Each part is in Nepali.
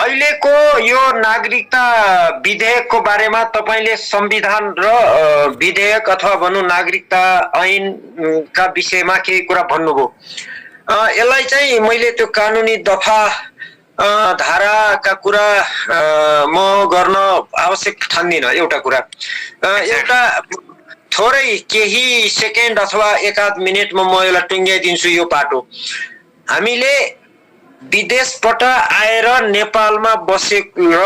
अहिलेको यो नागरिकता विधेयकको बारेमा तपाईले संविधान र विधेयक अथवा भनौं नागरिकता ऐनका विषयमा केही कुरा भन्नुभयो। यसलाई चाहिँ मैले त्यो कानुनी दफा धाराका कुरा म गर्न आवश्यक ठान्दिन। एउटा कुरा एउटा थोरै केही सेकेन्ड अथवा एकाध मिनेटमा म यसलाई टुङ्ग्याइदिन्छु। यो पाटो हामीले विदेशबाट आएर नेपालमा बसेको र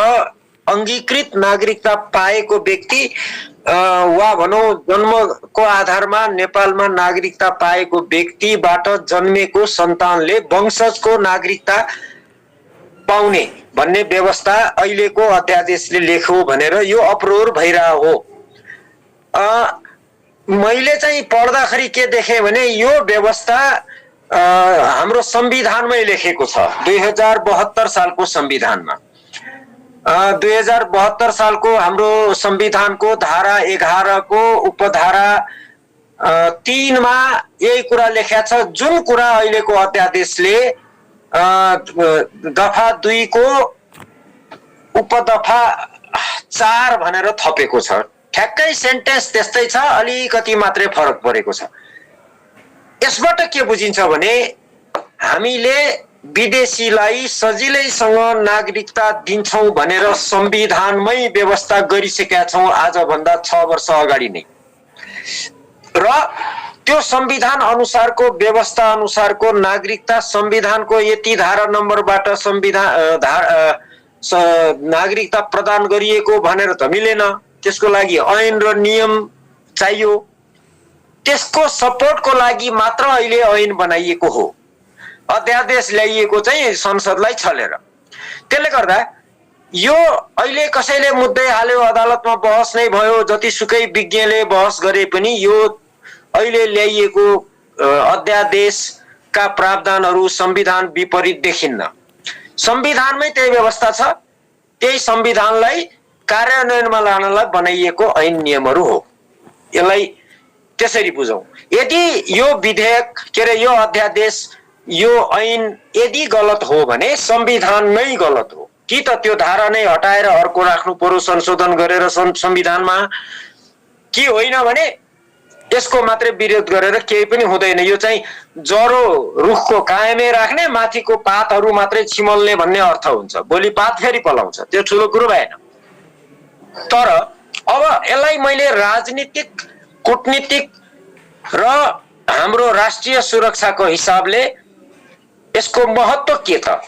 अंगीकृत नागरिकता पाएको व्यक्ति वा भनौं जन्मको आधारमा नेपालमा नागरिकता पाएको व्यक्तिबाट जन्मेको सन्तानले वंशजको नागरिकता पाउने भन्ने व्यवस्था अहिलेको अध्यादेशले लेख्यो भनेर यो अपरोध भइरहेको हो। मैले चाहिँ पढ्दाखेरि के देखेँ भने यो व्यवस्था हाम्रो संविधानमै लेखेको छ। 2072 सालको संविधानमा 2072 सालको हाम्रो संविधानको धारा 11 को उपधारा 3 मा यही कुरा लेखेको छ। जुन कुरा अहिलेको अध्यादेशले दफा 2 को उपदफा 4 भनेर थपेको छ। ठ्याक्कै सेन्टेन्स त्यस्तै छ, अलिकति मात्रै फरक परेको छ। यसबाट के बुझिन्छ भने हामीले विदेशीलाई सजिलैसँग नागरिकता दिन्छौं भनेर संविधानमै व्यवस्था गरिसकेका छौं आजभन्दा 6 वर्ष अगाडि नै। र त्यो संविधान अनुसारको व्यवस्था अनुसारको नागरिकता संविधानको यति धारा नम्बरबाट नागरिकता प्रदान गरिएको भनेर त मिलेन। त्यसको लागि ऐन र नियम चाहियो। त्यसको सपोर्टको लागि मात्र अहिले ऐन बनाइएको हो, अध्यादेश ल्याइएको चाहिँ संसदलाई छलेर। त्यसले गर्दा यो अहिले कसैले मुद्दै हाल्यो, अदालतमा बहस नै भयो, जतिसुकै विज्ञले बहस गरे पनि यो अहिले ल्याइएको अध्यादेशका प्रावधानहरू संविधान विपरीत देखिन्न। संविधानमै त्यही व्यवस्था छ, त्यही संविधानलाई कार्यान्वयनमा लानलाई बनाइएको ऐन नियमहरू हो। यसलाई त्यसरी बुझौं। यदि यो विधेयक के रे यो अध्यादेश यो ऐन यदि गलत हो भने संविधान नै गलत हो। कि त त्यो धारा नै हटाएर अर्को राख्नु पर्यो संशोधन गरेर संविधानमा, कि होइन भने यसको मात्रै विरोध गरेर केही पनि हुँदैन। यो चाहिँ जरो रुखको कायमै राख्ने, माथिको पातहरू मात्रै छिमल्ने भन्ने अर्थ हुन्छ। भोलि पात फेरि पलाउँछ, त्यो ठुलो कुरो भएन। तर अब यसलाई मैले राजनीतिक, कूटनीतिक र हाम्रो राष्ट्रिय सुरक्षाको हिसाबले यसको महत्त्व के त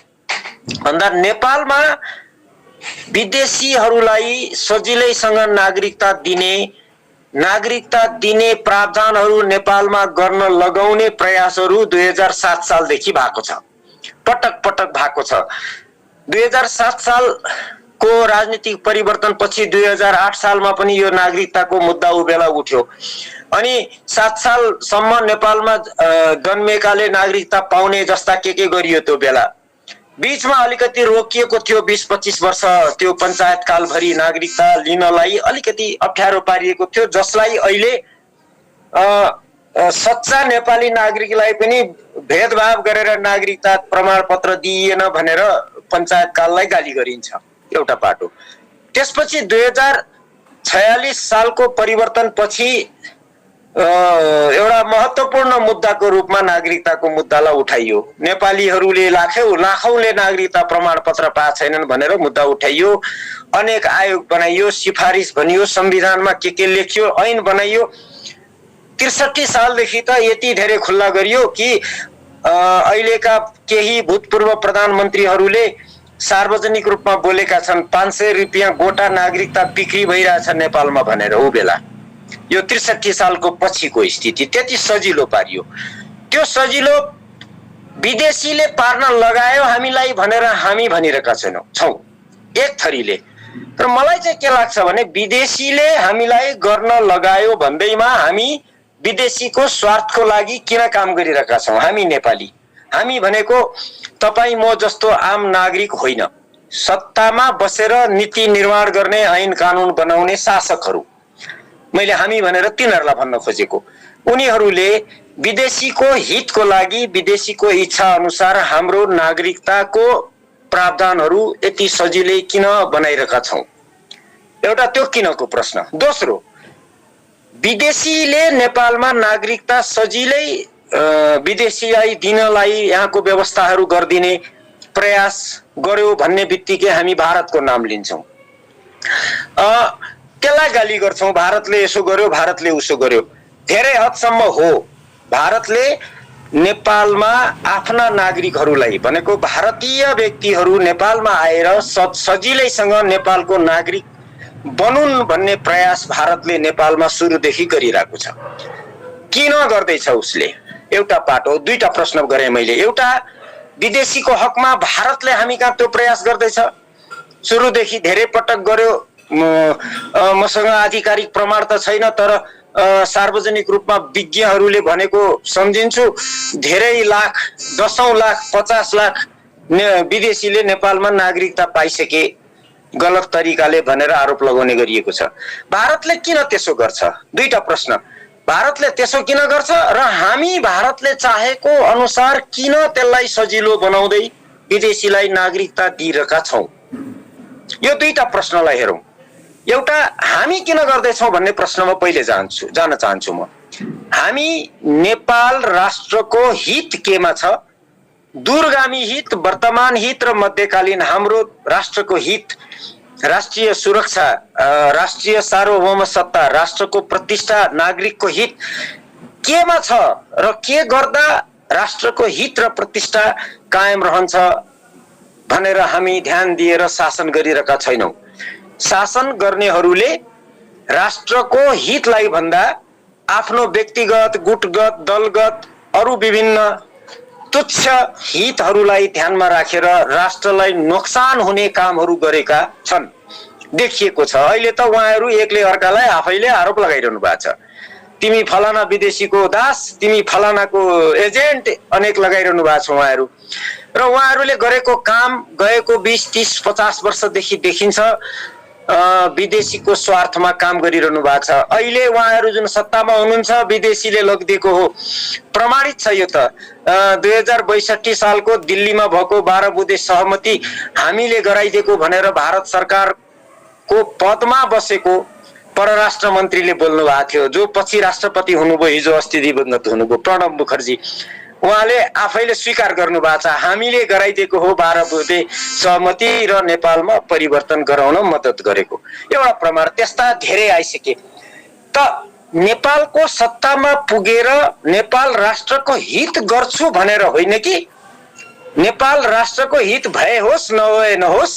भन्दा नेपालमा विदेशीहरूलाई सजिलैसँग नागरिकता दिने प्रावधानहरू नेपालमा गर्न लगाउने प्रयासहरू 2007 सालदेखि भएको छ। पटक पटक भएको छ। 2007 सालको राजनीतिक परिवर्तन पछि 2008 सालमा पनि यो नागरिकताको मुद्दा उबेला उठ्यो। अनि 7 सालसम्म नेपालमा जन्मेकाले नागरिकता पाउने जस्ता के गरियो। त्यो बेला बीचमा अलिकति रोकिएको थियो, 20-25 वर्ष त्यो पञ्चायत कालभरि नागरिकता लिनलाई अलिकति अप्ठ्यारो पारिएको थियो, जसलाई अहिले सच्चा नेपाली नागरिकलाई पनि भेदभाव गरेर नागरिकता प्रमाणपत्र दिइएन भनेर पञ्चायत काललाई गाली गरिन्छ। एउटा पाटो। त्यसपछि 2046 सालको परिवर्तन पछि एउटा महत्त्वपूर्ण मुद्दाको रूपमा नागरिकताको मुद्दालाई उठाइयो। नेपालीहरूले लाखौंले नागरिकता प्रमाणपत्र पाएको छैनन् भनेर मुद्दा उठाइयो। अनेक आयोग बनाइयो, सिफारिस भनियो, संविधानमा के लेखियो, ऐन बनाइयो। 63 सालदेखि त यति धेरै खुल्ला गरियो कि अहिलेका केही भूतपूर्व प्रधानमन्त्रीहरूले सार्वजनिक रूपमा बोलेका छन् 500 रुपैयाँ गोटा नागरिकता बिक्री भइरहेछ नेपालमा भनेर। उ बेला यो 63 सालको पछिको स्थिति त्यति सजिलो पारियो। त्यो सजिलो विदेशीले पार्न लगायो हामीलाई भनेर हामी भनिरहेका छौं एक थरीले। तर मलाई चाहिँ के लाग्छ भने विदेशीले हामीलाई गर्न लगायो भन्दैमा हामी विदेशीको स्वार्थको लागि किन काम गरिरहेका छौं। हामी नेपाली, हामी भनेको तपाई म जस्तो आम नागरिक होइन, सत्तामा बसेर नीति निर्माण गर्ने, ऐन कानून बनाउने शासकहरू। मैले हामी भनेर तिनीहरूलाई भन्न खोजेको। उनीहरूले विदेशीको हितको लागि, विदेशीको इच्छा अनुसार हाम्रो नागरिकताको प्रावधानहरू यति सजिलै किन बनाइरहेका छौं? एउटा त्यो किनको प्रश्न। दोस्रो, विदेशीले नेपालमा नागरिकता सजिलै विदेशीलाई दिनलाई यहाँको व्यवस्थाहरू गरिदिने प्रयास गर्यो भन्ने बित्तिकै हामी भारतको नाम लिन्छौं, त्यसलाई गाली गर्छौं। भारतले यसो गर्यो, भारतले उसो गर्यो। धेरै हदसम्म हो। भारतले नेपालमा आफ्ना नागरिकहरूलाई भनेको भारतीय व्यक्तिहरू नेपालमा आएर सजिलैसँग नेपालको नागरिक बनुन् भन्ने प्रयास भारतले नेपालमा सुरुदेखि गरिरहेको छ। किन गर्दैछ उसले? एउटा पाटो। दुईटा प्रश्न गरे मैले। एउटा, विदेशीको हकमा भारतले हामी कहाँ त्यो प्रयास गर्दैछ? सुरुदेखि धेरै पटक गर्यो। मसँग आधिकारिक प्रमाण त छैन, तर सार्वजनिक रूपमा विज्ञहरूले भनेको सम्झिन्छु, धेरै लाख, 10औं लाख, 50 लाख विदेशीले नेपालमा नागरिकता पाइसके गलत तरिकाले भनेर आरोप लगाउने गरिएको छ। भारतले किन त्यसो गर्छ? दुईटा प्रश्न। भारतले त्यसो किन गर्छ र हामी भारतले चाहेको अनुसार किन त्यसलाई सजिलो बनाउँदै विदेशीलाई नागरिकता दिइरहेका छौं? यो दुईटा प्रश्नलाई हेरौं। एउटा, हामी किन गर्दैछौं भन्ने प्रश्नमा पहिले जान चाहन्छु म। हामी नेपाल राष्ट्रको हित केमा छ? दूरगामी हित, वर्तमान हित र मध्यकालीन हाम्रो राष्ट्रको हित, राष्ट्रिय सुरक्षा, राष्ट्रिय सार्वभौम सत्ता, राष्ट्रको प्रतिष्ठा, नागरिकको हित केमा छ र के गर्दा राष्ट्रको हित र प्रतिष्ठा कायम रहन्छ भनेर हामी ध्यान दिएर शासन गरिरहेका छैनौं। शासन गर्नेहरूले राष्ट्रको हितलाई भन्दा आफ्नो व्यक्तिगत, गुटगत, दलगत अरू विभिन्न तुच्छ हितहरूलाई ध्यानमा राखेर राष्ट्रलाई नोक्सान हुने कामहरू गरेका छन्, देखिएको छ। अहिले त उहाँहरू एकले अर्कालाई आफैले आरोप लगाइरहनु भएको छ। तिमी फलाना विदेशीको दास, तिमी फलानाको एजेन्ट, अनेक लगाइरहनु भएको छ उहाँहरू। र उहाँहरूले गरेको काम गएको 20, 30, 50 वर्षदेखि देखिन्छ विदेशीको स्वार्थमा काम गरिरहनु भएको छ। अहिले उहाँहरू जुन सत्तामा हुनुहुन्छ, विदेशीले लगिदिएको हो, प्रमाणित छ। यो त 2062 सालको दिल्लीमा भएको 12 बुँदे सहमति हामीले गराइदिएको भनेर भारत सरकारको पदमा बसेको परराष्ट्र मन्त्रीले बोल्नु भएको थियो, जो पछि राष्ट्रपति हुनुभयो, हिजो अस्ति दिवंगत हुनुभयो, प्रणब मुखर्जी। उहाँले आफैले स्वीकार गर्नु भएको छ, हामीले गराइदिएको हो 12 बुँदे सहमति र नेपालमा परिवर्तन गराउन मद्दत गरेको। एउटा प्रमाण त्यस्ता धेरै आइसके। त नेपालको सत्तामा पुगेर नेपाल राष्ट्रको हित गर्छु भनेर होइन कि, नेपाल राष्ट्रको हित भए होस् नभए नहोस्,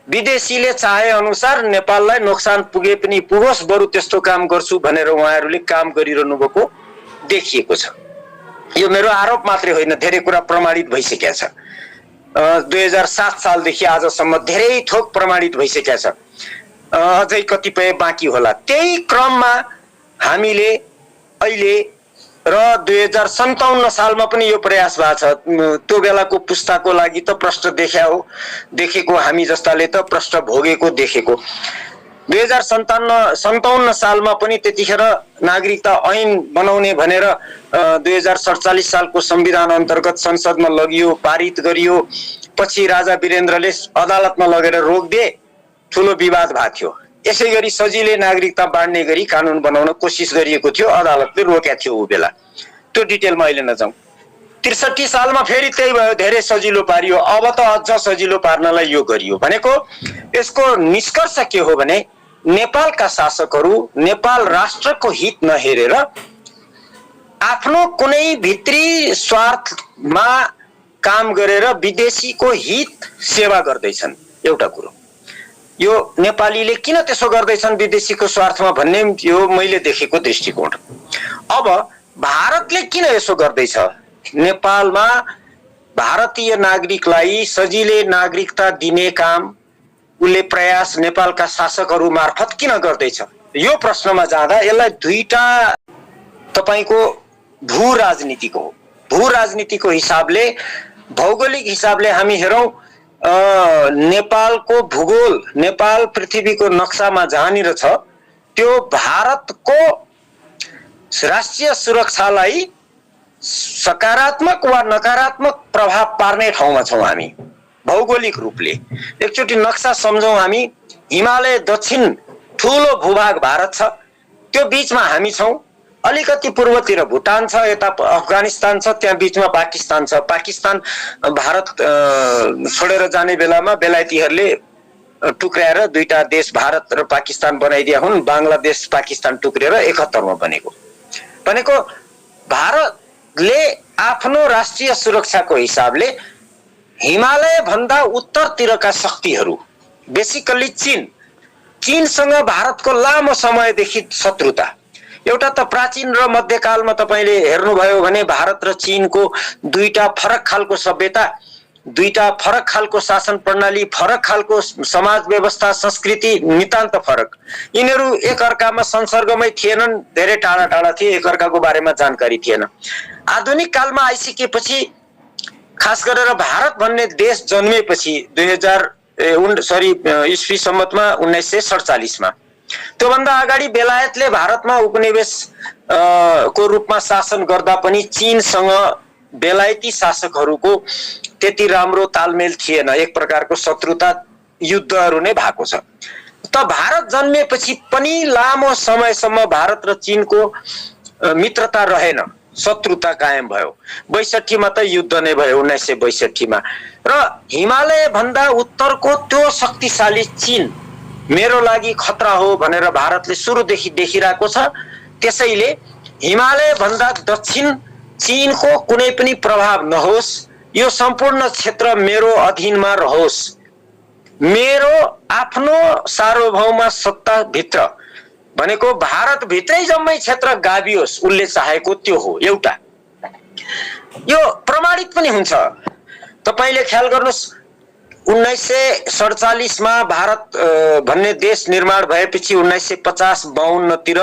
विदेशीले चाहे अनुसार नेपाललाई नोक्सान पुगे पनि पुगोस्, बरु त्यस्तो काम गर्छु भनेर उहाँहरूले काम गरिरहनु भएको देखिएको छ। यो मेरो आरोप मात्रै होइन, धेरै कुरा प्रमाणित भइसकेको छ। 2007 सालदेखि आजसम्म धेरै थोक प्रमाणित भइसकेको छ। अझै कतिपय बाँकी होला। त्यही क्रममा हामीले अहिले र 2057 सालमा पनि यो प्रयास भएको छ। त्यो बेलाको पुस्ताको लागि त प्रश्न देखेको हामी जस्ताले त प्रश्न भोगेको देखेको। 2057 सालमा पनि त्यतिखेर नागरिकता ऐन बनाउने भनेर 2047 सालको संविधान अन्तर्गत संसदमा लगियो, पारित गरियो। पछि राजा वीरेन्द्रले अदालतमा लगेर रोकिदिए, ठुलो विवाद भएको थियो। यसै गरी सजिलै नागरिकता बाँड्ने गरी कानुन बनाउन कोसिस गरिएको थियो, अदालतले रोकेको थियो ऊ बेला। त्यो डिटेलमा अहिले नजाउँ। 63 सालमा फेरि त्यही भयो, धेरै सजिलो पारियो। अब त अझ सजिलो पार्नलाई यो गरियो। भनेको यसको निष्कर्ष के हो भने नेपालका शासकहरू नेपाल राष्ट्रको हित नहेरेर आफ्नो कुनै भित्री स्वार्थमा काम गरेर विदेशीको हित सेवा गर्दैछन्। एउटा कुरो यो, नेपालीले किन त्यसो गर्दैछन् विदेशीको स्वार्थमा भन्ने यो मैले देखेको दृष्टिकोण। अब भारतले किन यसो गर्दैछ? नेपालमा भारतीय नागरिकलाई सजिलै नागरिकता दिने काम उसले प्रयास नेपालका शासकहरू मार्फत किन गर्दैछ? यो प्रश्नमा जाँदा यसलाई दुईटा तपाईको भू राजनीतिको हो। भू राजनीतिको हिसाबले, भौगोलिक हिसाबले हामी हेरौं, नेपालको भूगोल, नेपाल पृथ्वीको नक्सामा जहाँनिर छ त्यो भारतको राष्ट्रिय सुरक्षालाई सकारात्मक वा नकारात्मक प्रभाव पार्ने ठाउँमा छौं हामी। भौगोलिक रूपले एकचोटि नक्सा सम्झौँ हामी। हिमालय दक्षिण ठुलो भूभाग भारत छ, त्यो बीचमा हामी छौँ। अलिकति पूर्वतिर भुटान छ, यता अफगानिस्तान छ, त्यहाँ बीचमा पाकिस्तान छ। पाकिस्तान भारत छोडेर जाने बेलामा बेलायतीहरूले टुक्र्याएर दुईटा देश भारत र पाकिस्तान बनाइदिया हुन्। बांग्लादेश पाकिस्तान टुक्रेर 71 मा भनेको भारतले आफ्नो राष्ट्रिय सुरक्षाको हिसाबले हिमालय भन्दा उत्तरतिरका शक्तिहरू, बेसिकली चीनसँग भारतको लामो समयदेखि शत्रुता। एउटा त प्राचीन र मध्यकालमा तपाईले हेर्नुभयो भने भारत र चीनको दुईटा फरक खालको सभ्यता, दुईटा फरक खालको शासन प्रणाली, फरक खालको समाज व्यवस्था, संस्कृति, नितान्त फरक। यिनीहरू एकअर्कामा संसर्गमै थिएनन्, धेरै टाढा टाढा थिए, एकअर्काको बारेमा जानकारी थिएन। आधुनिक कालमा आइसकेपछि, खास गरेर भारत भन्ने देश जन्मेपछि ईस्वी सम्मतमा 1947 मा, त्योभन्दा अगाडि बेलायतले भारतमा उपनिवेश को रूपमा शासन गर्दा पनि चीनसँग बेलायती शासकहरूको त्यति राम्रो तालमेल थिएन। एक प्रकारको शत्रुता, युद्धहरू नै भएको छ। त भारत जन्मेपछि पनि लामो समयसम्म भारत र चीनको मित्रता रहेन, शत्रुता कायम भयो। 62 मा त युद्ध नै भयो, 1962 मा। र हिमालय भन्दा उत्तरको त्यो शक्तिशाली चीन मेरो लागि खतरा हो भनेर भारतले सुरुदेखि देखिरहेको छ। त्यसैले हिमालय भन्दा दक्षिण चीनको कुनै पनि प्रभाव नहोस्, यो सम्पूर्ण क्षेत्र मेरो अधीनमा रहोस्, मेरो आफ्नो सार्वभौम सत्ता भित्र भनेको भारत भित्रै जम्मै क्षेत्र गाभियोस्, उनले चाहेको त्यो हो। एउटा यो प्रमाणित पनि हुन्छ। तपाईले ख्याल गर्नुस्, 1947 मा भारत भन्ने देश निर्माण भएपछि 1950-52 तिर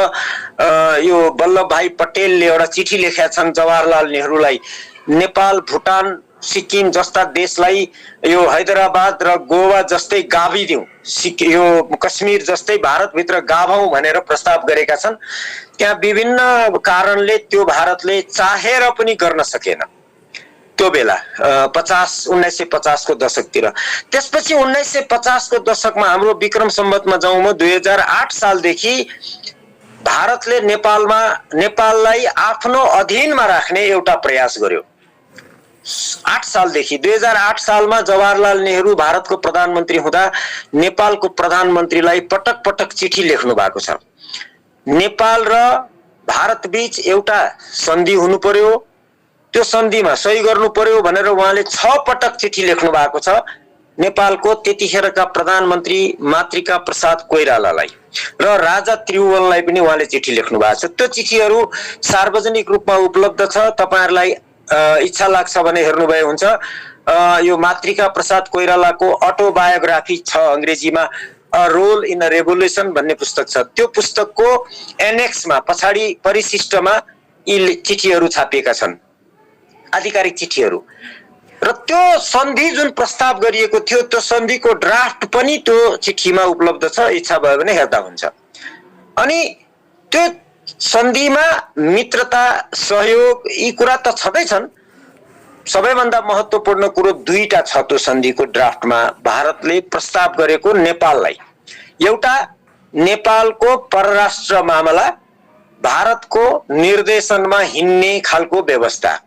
यो वल्लभ भाई पटेलले एउटा चिठी लेखेका छन् जवाहरलाल नेहरूलाई। नेपाल, भुटान, सिक्किम जस्ता देशलाई यो हैदराबाद र गोवा जस्तै गाभिदिउँ, यो कश्मीर जस्तै भारतभित्र गाभौँ भनेर प्रस्ताव गरेका छन्। त्यहाँ विभिन्न कारणले त्यो भारतले चाहेर पनि गर्न सकेन त्यो बेला, 1950 को दशकतिर। त्यसपछि 1950 को दशकमा हाम्रो विक्रम सम्वतमा जाउँ म, 2008 सालदेखि भारतले नेपाललाई आफ्नो अधीनमा राख्ने एउटा प्रयास गर्यो। 8 सालदेखि 2008 सालमा जवाहरलाल नेहरू भारतको प्रधानमन्त्री हुँदा नेपालको प्रधानमन्त्रीलाई पटक पटक चिठी लेख्नु भएको छ। नेपाल र भारत बीच एउटा सन्धि हुनु पर्यो, त्यो सन्धिमा सही गर्नु पर्यो भनेर उहाँले 6 पटक चिठी लेख्नु भएको छ नेपालको त्यतिखेरका प्रधानमन्त्री मातृका प्रसाद कोइरालालाई र राजा त्रिभुवनलाई पनि उहाँले चिठी लेख्नु भएको छ। त्यो चिठीहरू सार्वजनिक रूपमा उपलब्ध छ। तपाईहरुलाई इच्छा लाग्छ भने हेर्नुभयो हुन्छ। यो मातृका प्रसाद कोइरालाको अटोबायोग्राफी छ, अंग्रेजीमा a role in a revolution भन्ने पुस्तक छ। त्यो पुस्तकको एनेक्समा पछाडी परिशिष्टमा यी चिठीहरू छापिएका छन्, आधिकारिक चिठीहरू। र त्यो सन्धि जुन प्रस्ताव गरिएको थियो त्यो सन्धिको ड्राफ्ट पनि त्यो चिठीमा उपलब्ध छ, इच्छा भयो भने हेर्दा हुन्छ। अनि त्यो सन्धिमा मित्रता, सहयोग यी कुरा त छँदै छन्। सबैभन्दा महत्त्वपूर्ण कुरो दुईटा छ त्यो सन्धिको ड्राफ्टमा। भारतले प्रस्ताव गरेको नेपाललाई, एउटा नेपालको परराष्ट्र मामला भारतको निर्देशनमा हिँड्ने खालको व्यवस्था,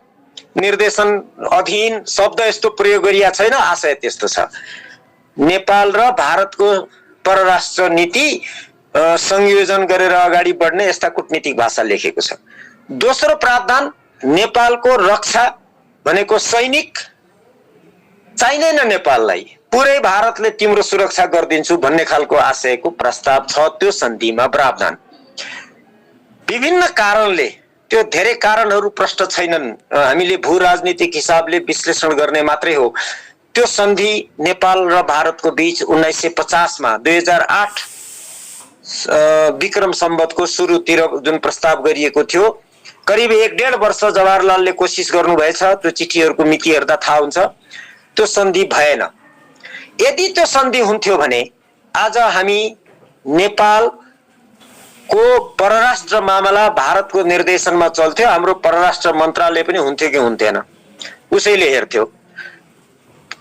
निर्देशन अधीन शब्द यस्तो प्रयोग गरिया छैन, आशय त्यस्तो छ। नेपाल र भारतको परराष्ट्र नीति संयोजन गरेर अगाडि बढ्ने यस्ता कूटनीतिक भाषा लेखेको छ। दोस्रो प्रावधान, नेपालको रक्षा भनेको सैनिक चाहिँदैन नेपाललाई, पुरै भारतले तिम्रो सुरक्षा गरिदिन्छु भन्ने खालको आशयको प्रस्ताव छ त्यो सन्धिमा प्रावधान। विभिन्न कारणले, त्यो धेरै कारणहरू प्रष्ट छैनन्, हामीले भू राजनीतिक हिसाबले विश्लेषण गर्ने मात्रै हो। त्यो सन्धि नेपाल र भारतको बीच 1950 मा 2008 विक्रम सम्वतको सुरुतिर जुन प्रस्ताव गरिएको थियो, करिब 1.5 वर्ष जवाहरलालले कोसिस गर्नुभएछ। त्यो चिठीहरूको मिति हेर्दा थाहा हुन्छ त्यो सन्धि भएन। यदि त्यो सन्धि हुन्थ्यो भने आज हामी नेपाल को परराष्ट्र मामला भारतको निर्देशनमा चल्थ्यो, हाम्रो परराष्ट्र मन्त्रालय पनि हुन्थ्यो कि हुन्थेन, उसैले हेर्थ्यो।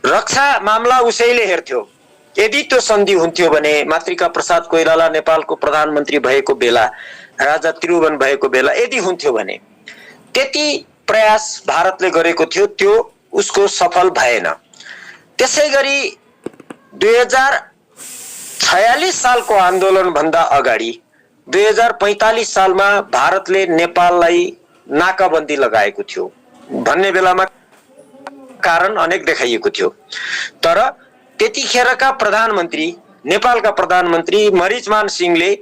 रक्षा मामला उसैले हेर्थ्यो। यदि त्यो सन्धि हुन्थ्यो भने मातृका प्रसाद कोइराला नेपालको प्रधानमन्त्री भएको बेला, राजा त्रिभुवन भएको बेला यदि हुन्थ्यो भने त्यति प्रयास भारतले गरेको थियो, त्यो उसको सफल भएन। त्यसैगरी 2046 सालको आन्दोलन भन्दा अगाडि 2045 सालमा भारतले नेपाललाई नाकाबन्दी लगाएको थियो भन्ने बेलामा कारण अनेक देखाइएको थियो। तर त्यतिखेरका प्रधानमन्त्री, नेपालका प्रधानमन्त्री मरिचमान सिंहले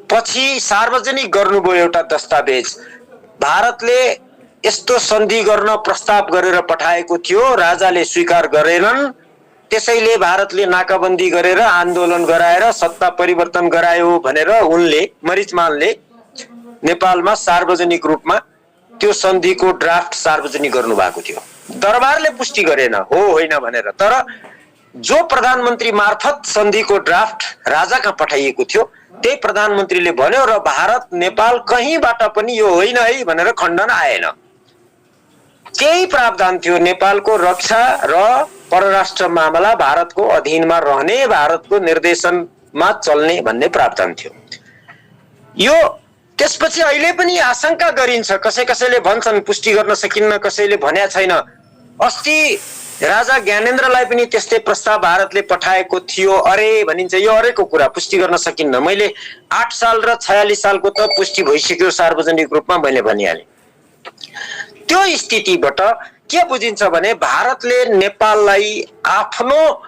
पछि सार्वजनिक गर्नुभयो एउटा दस्तावेज। भारतले यस्तो सन्धि गर्न प्रस्ताव गरेर पठाएको थियो, राजाले स्वीकार गरेनन्। त्यसैले भारतले नाकाबन्दी गरेर आन्दोलन गराएर सत्ता परिवर्तन गरायो भनेर उनले, मरिचमानले नेपालमा सार्वजनिक रूपमा त्यो सन्धिको ड्राफ्ट सार्वजनिक गर्नु भएको थियो। दरबारले पुष्टि गरेन हो होइन भनेर, तर जो प्रधानमन्त्री मार्फत सन्धिको ड्राफ्ट राजा कहाँ पठाइएको थियो त्यही प्रधानमन्त्रीले भन्यो र भारत नेपाल कहीँबाट पनि यो होइन है भनेर खण्डन आएन। त्यही प्रावधान थियो, नेपालको रक्षा र परराष्ट्र मामला भारतको अधीनमा रहने, भारतको निर्देशनमा चल्ने भन्ने प्रावधान थियो। यो त्यसपछि अहिले पनि आशंका गरिन्छ, कसैले भन्छन् पुष्टि गर्न सकिन्न, कसैले भन्या छैन। अस्ति राजा ज्ञानेन्द्रलाई पनि त्यस्तै प्रस्ताव भारतले पठाएको थियो अरे भनिन्छ। यो अरेको कुरा, पुष्टि गर्न सकिन्न। मैले 8 साल र 46 सालको त पुष्टि भइसक्यो सार्वजनिक रूपमा, मैले भनिहालेँ। त्यो स्थितिबाट के बुझिन्छ भने भारतले नेपाललाई आफ्नो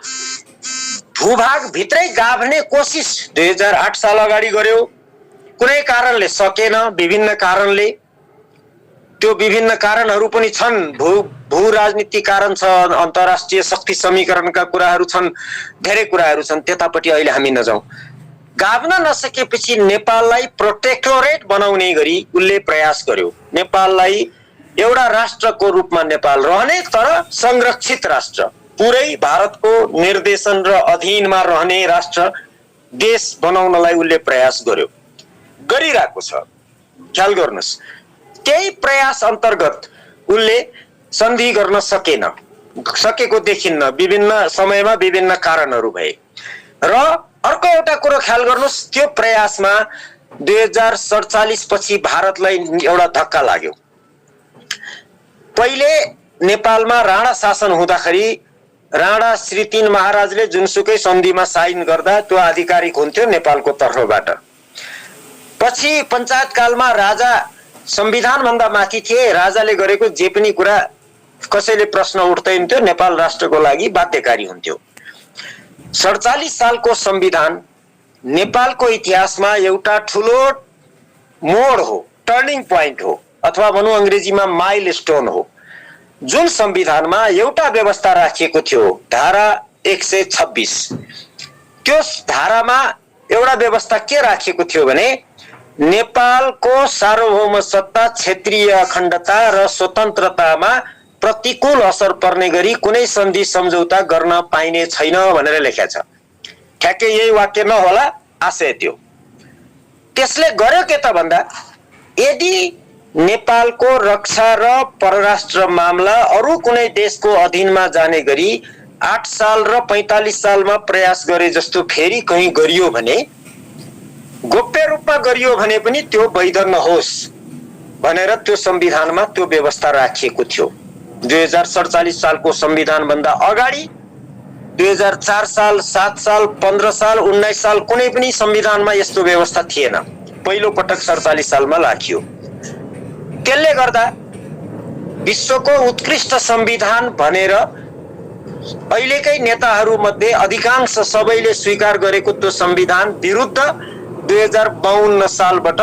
भूभाग भित्रै गाभ्ने कोसिस 2008 साल अगाडि गर्यो। कुनै कारणले सकेन, विभिन्न कारणले। त्यो विभिन्न कारणहरू पनि छन्, भू राजनीतिक कारण छ, अन्तर्राष्ट्रिय शक्ति समीकरणका कुराहरू छन्, धेरै कुराहरू छन्, त्यतापट्टि अहिले हामी नजाउँ। गाभ्न नसकेपछि नेपाललाई प्रोटेक्टोरेट बनाउने गरी उसले प्रयास गर्यो। नेपाललाई एउटा राष्ट्रको रूपमा नेपाल रहने, तर संरक्षित राष्ट्र, पुरै भारतको निर्देशन र अधीनमा रहने राष्ट्र, देश बनाउनलाई उसले प्रयास गर्यो, गरिरहेको छ। ख्याल गर्नुहोस्, त्यही प्रयास अन्तर्गत उसले सन्धि गर्न सकेको देखिन्न। विभिन्न समयमा विभिन्न कारणहरू भए। र अर्को एउटा कुरो ख्याल गर्नुहोस्, त्यो प्रयासमा 2047 पछि भारतलाई एउटा धक्का लाग्यो। पहिले नेपालमा राणा शासन हुँदाखेरि राणा श्री 3 महाराजले जुनसुकै सन्धिमा साइन गर्दा त्यो आधिकारिक हुन्थ्यो नेपालको तर्फबाट। पछि पञ्चायत कालमा राजा संविधान भन्दा माथि थिए, राजाले गरेको जे पनि कुरा कसैले प्रश्न उठ्दैन थियो, नेपाल राष्ट्रको लागि बाध्यकारी हुन्थ्यो। 47 सालको संविधान नेपालको इतिहासमा एउटा ठुलो मोड हो, टर्निङ पोइन्ट हो, अथवा भनौँ अंग्रेजीमा माइलस्टोन हो। जुन संविधानमा एउटा व्यवस्था राखिएको थियो, धारा 126, त्यो धारामा एउटा व्यवस्था के राखिएको थियो भने नेपालको सार्वभौम सत्ता, क्षेत्रीय अखण्डता र स्वतन्त्रतामा प्रतिकूल असर पर्ने गरी कुनै सन्धि सम्झौता गर्न पाइने छैन भनेर लेखेको छ। ठ्याक्कै यही वाक्य नहोला, आशय त्यो। त्यसले गर्यो के त भन्दा, यदि नेपालको रक्षा र परराष्ट्र मामला अरू कुनै देशको अधीनमा जाने गरी 8 साल र 45 सालमा प्रयास गरे जस्तो फेरि कहीँ गरियो भने, गोप्य रूपमा गरियो भने पनि त्यो वैध नहोस् भनेर त्यो संविधानमा त्यो व्यवस्था राखिएको थियो। 2047 सालको संविधान भन्दा अगाडि 2004 साल, 7 साल, 15 साल, 19 साल कुनै पनि संविधानमा यस्तो व्यवस्था थिएन। पहिलो पटक 47 सालमा राखियो। त्यसले गर्दा विश्वको उत्कृष्ट संविधान भनेर अहिलेकै नेताहरू मध्ये अधिकांश सबैले स्वीकार गरेको त्यो संविधान विरुद्ध 2052 सालबाट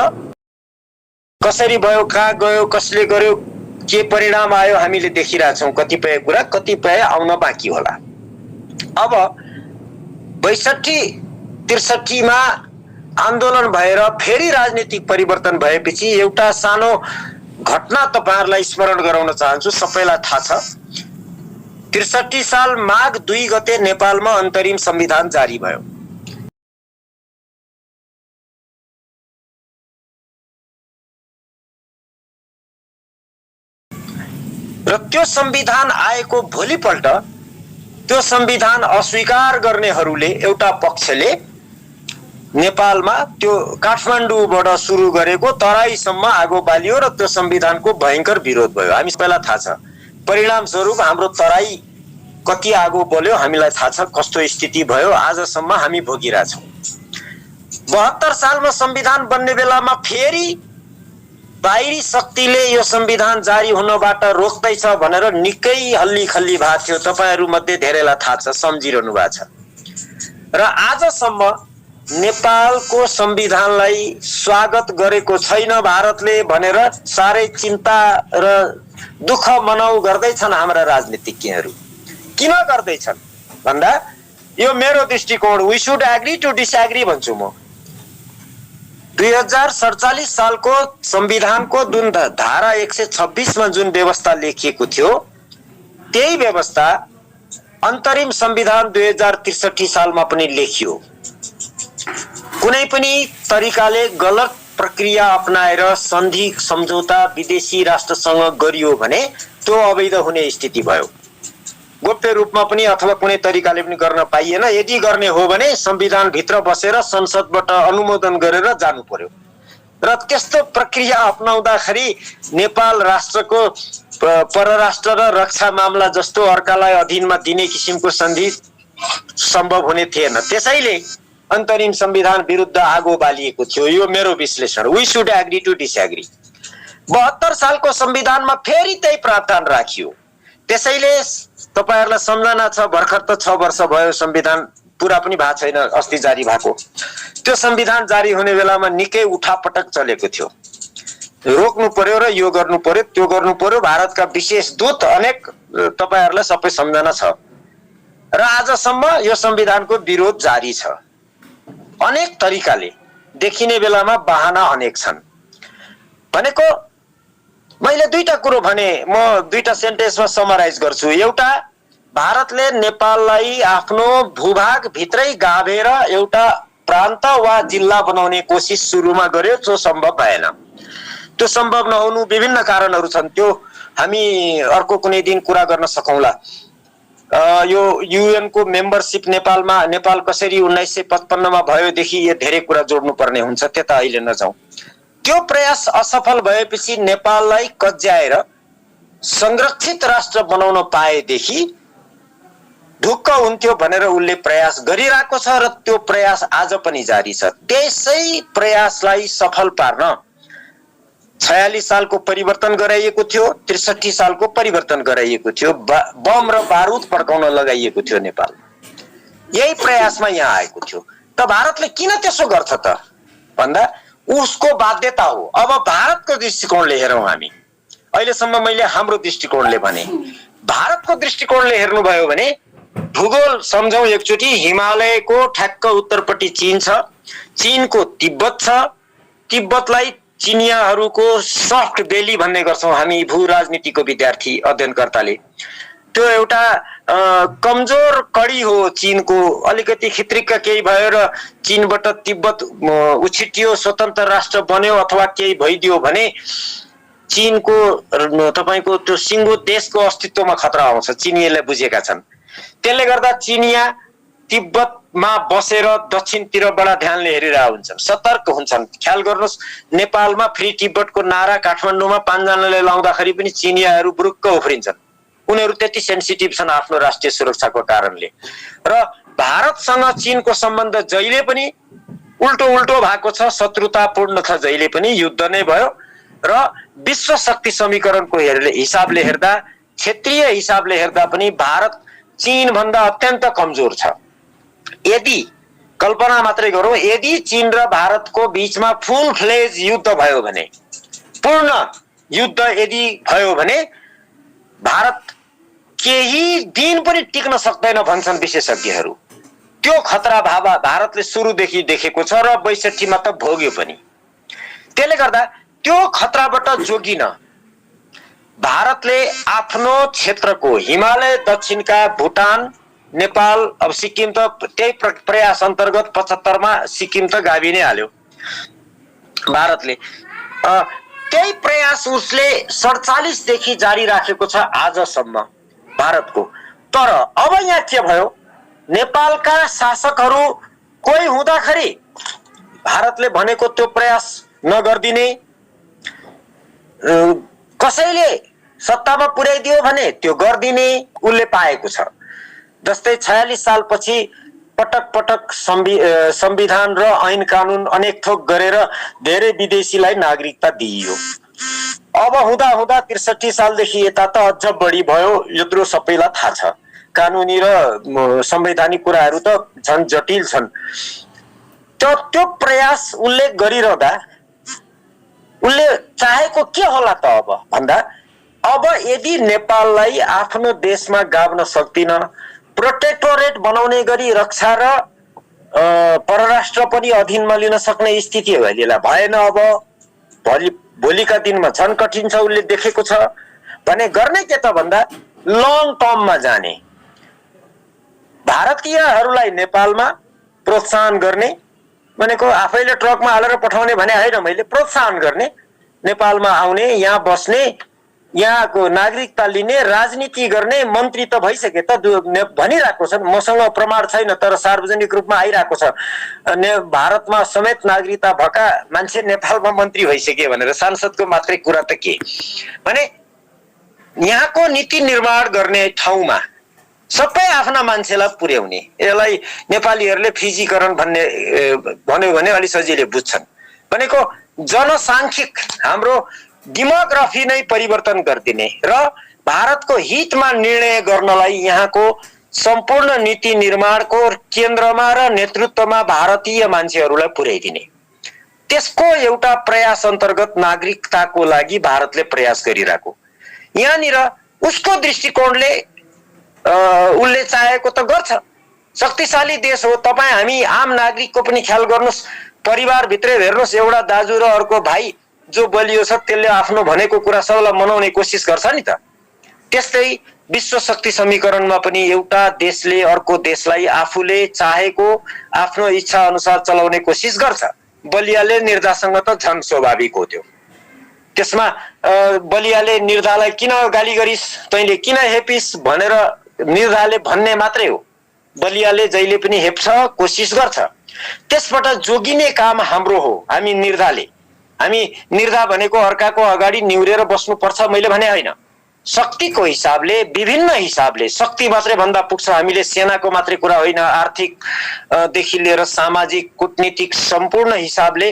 कसरी भयो, कहाँ गयो, कसले गर्यो, के परिणाम आयो हामीले देखिरहेछौँ। कतिपय कुरा, कतिपय आउन बाँकी होला। अब 62-63 मा आन्दोलन भएर फेरि राजनीतिक परिवर्तन भएपछि एउटा सानो घटना तपाईहरुलाई स्मरण गराउन चाहन्छु। सबैलाई थाहा छ, 63 साल माघ 2 गते नेपालमा अन्तरिम संविधान जारी भयो। र त्यो संविधान आएको भोलिपल्ट त्यो संविधान अस्वीकार गर्नेहरूले एउटा पक्षले नेपालमा त्यो काठमाडौँबाट सुरु गरेको तराईसम्म आगो बालियो र त्यो संविधानको भयंकर विरोध भयो। हामी सबैलाई थाहा छ परिणाम स्वरूप हाम्रो तराई कति आगो बल्यो, हामीलाई थाहा छ कस्तो स्थिति भयो, आजसम्म हामी भोगिरहेछौँ। 72 सालमा संविधान बन्ने बेलामा फेरि बाहिरी शक्तिले यो संविधान जारी हुनबाट रोक्दैछ भनेर निकै हल्ली खल्ली भएको थियो। तपाईहरु मध्ये धेरैलाई थाहा छ, सम्झिरहनु भएको छ। र आजसम्म नेपालको संविधानलाई स्वागत गरेको छैन भारतले भनेर साह्रै चिन्ता र दुःख मनाउ गर्दैछन् हाम्रा राजनीतिज्ञहरू। किन गर्दैछन् भन्दा यो मेरो दृष्टिकोण, we should agree to disagree भन्छु म। 2047 सालको संविधानको जुन धारा 126 मा जुन व्यवस्था लेखिएको थियो त्यही व्यवस्था अन्तरिम संविधान 2063 सालमा पनि लेखियो। कुनै पनि तरिकाले गलत प्रक्रिया अपनाएर सन्धि सम्झौता विदेशी राष्ट्रसँग गरियो भने त्यो अवैध हुने स्थिति भयो। गोप्य रूपमा पनि अथवा कुनै तरिकाले पनि गर्न पाइएन। यदि गर्ने हो भने संविधान भित्र बसेर संसदबाट अनुमोदन गरेर जानु पर्यो। र त्यस्तो प्रक्रिया अपनाउँदाखेरि नेपाल राष्ट्रको परराष्ट्र र रक्षा मामला जस्तो अर्कालाई अधीनमा दिने किसिमको सन्धि सम्भव हुने थिएन। त्यसैले अन्तरिम संविधान विरुद्ध आगो बालिएको थियो। यो मेरो विश्लेषण। We should agree to disagree. 72 सालको संविधानमा फेरि त्यही प्रावधान राखियो। त्यसैले तपाईहरुलाई सम्झना छ, भर्खर त 6 वर्ष भयो संविधान पूरा पनि भएको छैन, अस्ति जारी भएको। त्यो संविधान जारी हुने बेलामा निकै उठापटक चलेको थियो। रोक्नु पर्यो र यो गर्नु पर्यो, त्यो गर्नु पर्यो। भारतका विशेष दूत अनेक तपाईहरुलाई सबै सम्झना छ। र आजसम्म यो संविधानको विरोध जारी छ। अनेक तरिकाले देखिने बेलामा बहाना अनेक छन्। भनेको मैले दुईटा कुरो भने, म दुईटा सेन्टेन्समा समराइज गर्छु। एउटा, भारतले नेपाललाई आफ्नो भूभाग भित्रै गाभेर एउटा प्रान्त वा जिल्ला बनाउने कोसिस सुरुमा गर्यो, जो सम्भव भएन। त्यो सम्भव नहुनु विभिन्न कारणहरू छन्, त्यो हामी अर्को कुनै दिन कुरा गर्न सकौँला। यो युएन को मेम्बरशिप नेपाल कसरी 1955 मा भयोदेखि यो धेरै कुरा जोड्नु पर्ने हुन्छ, त्यता अहिले नजाउँ। त्यो प्रयास असफल भएपछि नेपाललाई कज्याएर संरक्षित राष्ट्र बनाउन पाएदेखि ढुक्क हुन्थ्यो भनेर उसले प्रयास गरिरहेको छ र त्यो प्रयास आज पनि जारी छ। त्यसै प्रयासलाई सफल पार्न 46 सालको परिवर्तन गराइएको थियो, 63 सालको परिवर्तन गराइएको थियो, बम र बारुद पड्काउन लगाइएको थियो नेपाल। यही प्रयासमा यहाँ आएको थियो। त भारतले किन त्यसो गर्छ त भन्दा उसको बाध्यता हो। अब भारतको दृष्टिकोणले हेरौँ हामी। अहिलेसम्म मैले हाम्रो दृष्टिकोणले भने, भारतको दृष्टिकोणले हेर्नुभयो भने भूगोल सम्झौँ एकचोटि। हिमालयको ठ्याक्क उत्तरपट्टि चीन छ, चीनको तिब्बत छ। तिब्बतलाई चिनियाहरूको सफ्ट बेली भन्ने गर्छौँ हामी भू राजनीतिको विद्यार्थी अध्ययनकर्ताले। त्यो एउटा कमजोर कडी हो चीनको। अलिकति खित्रिक्क केही भयो र चीनबाट तिब्बत उछिटियो, स्वतन्त्र राष्ट्र बन्यो अथवा केही भइदियो भने चीनको तपाईको त्यो सिङ्गो देशको अस्तित्वमा खतरा आउँछ। चिनियाले बुझेका छन्। त्यसले गर्दा चिनिया तिब्बतमा बसेर दक्षिणतिरबाट ध्यानले हेरिरहेका हुन्छन्, सतर्क हुन्छन्। ख्याल गर्नुहोस्, नेपालमा फ्री तिब्बतको नारा काठमाडौँमा 5 जनाले लाउँदाखेरि पनि चिनियाहरू बुरुक्क उफ्रिन्छन्। उनीहरू त्यति सेन्सिटिभ छन् आफ्नो राष्ट्रिय सुरक्षाको कारणले। र भारतसँग चीनको सम्बन्ध जहिले पनि उल्टो भएको छ, शत्रुतापूर्ण छ। जहिले पनि युद्ध नै भयो। र विश्व शक्ति समीकरणको हिसाबले हेर्दा, क्षेत्रीय हिसाबले हेर्दा पनि भारत चीन भन्दा अत्यन्त कमजोर छ। यदि कल्पना मात्रै गरौँ, यदि चीन र भारतको बीचमा फुल फ्लेज युद्ध भयो भने, पूर्ण युद्ध यदि भयो भने भारत केही दिन पनि टिक्न सक्दैन भन्छन् विशेषज्ञहरू। त्यो खतरा भारतले सुरुदेखि देखेको छ र 62 मा त भोग्यो पनि। त्यसले गर्दा त्यो खतराबाट जोगिन भारतले आफ्नो क्षेत्रको हिमालय दक्षिणका भुटान, नेपाल, अब सिक्किम त त्यही प्रयास अन्तर्गत 75 मा सिक्किम त गाभि नै हाल्यो भारतले। त्यही प्रयास उसले 47 देखि जारी राखेको छ आजसम्म। भारतको तर अब यहाँ के भयो, नेपालका शासकहरू कोही हुँदाखेरि भारतले भनेको त्यो प्रयास नगर्दिने, कसैले सत्तामा पुर्याइदियो भने त्यो गर्दिने उसले पाएको छ। जस्तै 46 सालपछि पटक पटक संविधान र ऐन कानून अनेक थोक गरेर धेरै विदेशीलाई नागरिकता दिइयो। अब हुँदा हुँदा 63 सालदेखि यता त अझ बढी भयो, यत्रो सबैलाई थाहा छ। कानुनी र संवैधानिक कुराहरू त झन् जटिल छन्। त्यो प्रयास उनले गरिरहँदा उनले चाहेको के होला त अब भन्दा, अब यदि नेपाललाई आफ्नो देशमा गाभ्न सक्दिन, प्रोटेक्टोरेट बनाउने गरी रक्षा र परराष्ट्र पनि अधीनमा लिन सक्ने स्थिति अहिलेलाई भएन। अब भोलिका दिनमा झन् कठिन छ, उसले देखेको छ भने गर्ने के त भन्दा लङ टर्ममा जाने, भारतीयहरूलाई नेपालमा प्रोत्साहन गर्ने भनेको आफैले ट्रकमा हालेर पठाउने भने होइन, मैले प्रोत्साहन गर्ने, नेपालमा आउने, यहाँ बस्ने, यहाँको नागरिकता लिने, राजनीति गर्ने, मन्त्री त भइसके त भनिरहेको छन्। मसँग प्रमाण छैन तर सार्वजनिक रूपमा आइरहेको छ। भारतमा समेत नागरिकता भएका मान्छे नेपालमा मन्त्री भइसके भनेर, सांसदको मात्रै कुरा त के भने, यहाँको नीति निर्माण गर्ने ठाउँमा सबै आफ्ना मान्छेलाई पुर्याउने। यसलाई नेपालीहरूले फिजीकरण भन्ने भन्यो भने अलि सजिलै बुझ्छन्। भनेको जनसाङ्ख्यिक हाम्रो डेमोग्राफी नै परिवर्तन गरिदिने र भारतको हितमा निर्णय गर्नलाई यहाँको सम्पूर्ण नीति निर्माणको केन्द्रमा र नेतृत्वमा भारतीय मान्छेहरूलाई पुर्याइदिने, त्यसको एउटा प्रयास अन्तर्गत नागरिकताको लागि भारतले प्रयास गरिरहेको। यहाँनिर उसको दृष्टिकोणले उसले चाहेको त गर्छ। शक्तिशाली देश हो, तपाईँ हामी आम नागरिकको पनि ख्याल गर्नुहोस्। परिवारभित्रै हेर्नुहोस्, एउटा दाजु र अर्को भाइ जो बलियो छ त्यसले आफ्नो भनेको कुरा सबैलाई मनाउने कोसिस गर्छ नि त। त्यस्तै विश्व शक्ति समीकरणमा पनि एउटा देशले अर्को देशलाई आफूले चाहेको आफ्नो इच्छा अनुसार चलाउने कोसिस गर्छ। बलियाले निर्धासँग त झन् स्वाभाविक हो त्यो। त्यसमा बलियाले निर्धालाई किन गाली गरिस्, तैँले किन हेपिस् भनेर निर्धाले भन्ने मात्रै हो। बलियाले जहिले पनि हेप्छ, कोसिस गर्छ। त्यसबाट जोगिने काम हाम्रो हो। हामी निर्धा भनेको अर्काको अगाडि निहुरेर बस्नुपर्छ मैले भने होइन। शक्तिको हिसाबले, विभिन्न हिसाबले, शक्ति मात्रै भन्दा पुग्छ। हामीले सेनाको मात्रै कुरा होइन, आर्थिक देखि लिएर सामाजिक, कूटनीतिक सम्पूर्ण हिसाबले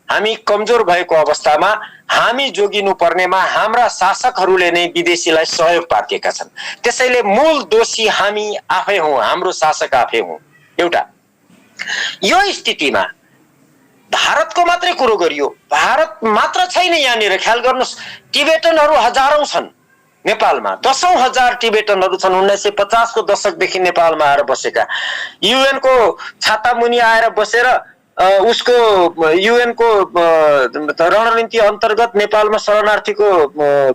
हामी कमजोर भएको अवस्थामा हामी जोगिनु पर्नेमा हाम्रा शासकहरूले नै विदेशीलाई सहयोग पार्केका छन्। त्यसैले मूल दोषी हामी आफै हौं, हाम्रो शासक आफै हौं। एउटा यो स्थितिमा भारतको मात्रै कुरो गरियो। भारत मात्र छैन यहाँनिर, ख्याल गर्नुहोस्, टिबेटनहरू हजारौं छन् नेपालमा, 10औं हजार टिबेटनहरू छन्। 1950 को दशकदेखि नेपालमा आएर बसेका, युएन को छाता मुनि आएर बसेर उसको युएन को रणनीति अन्तर्गत नेपालमा शरणार्थीको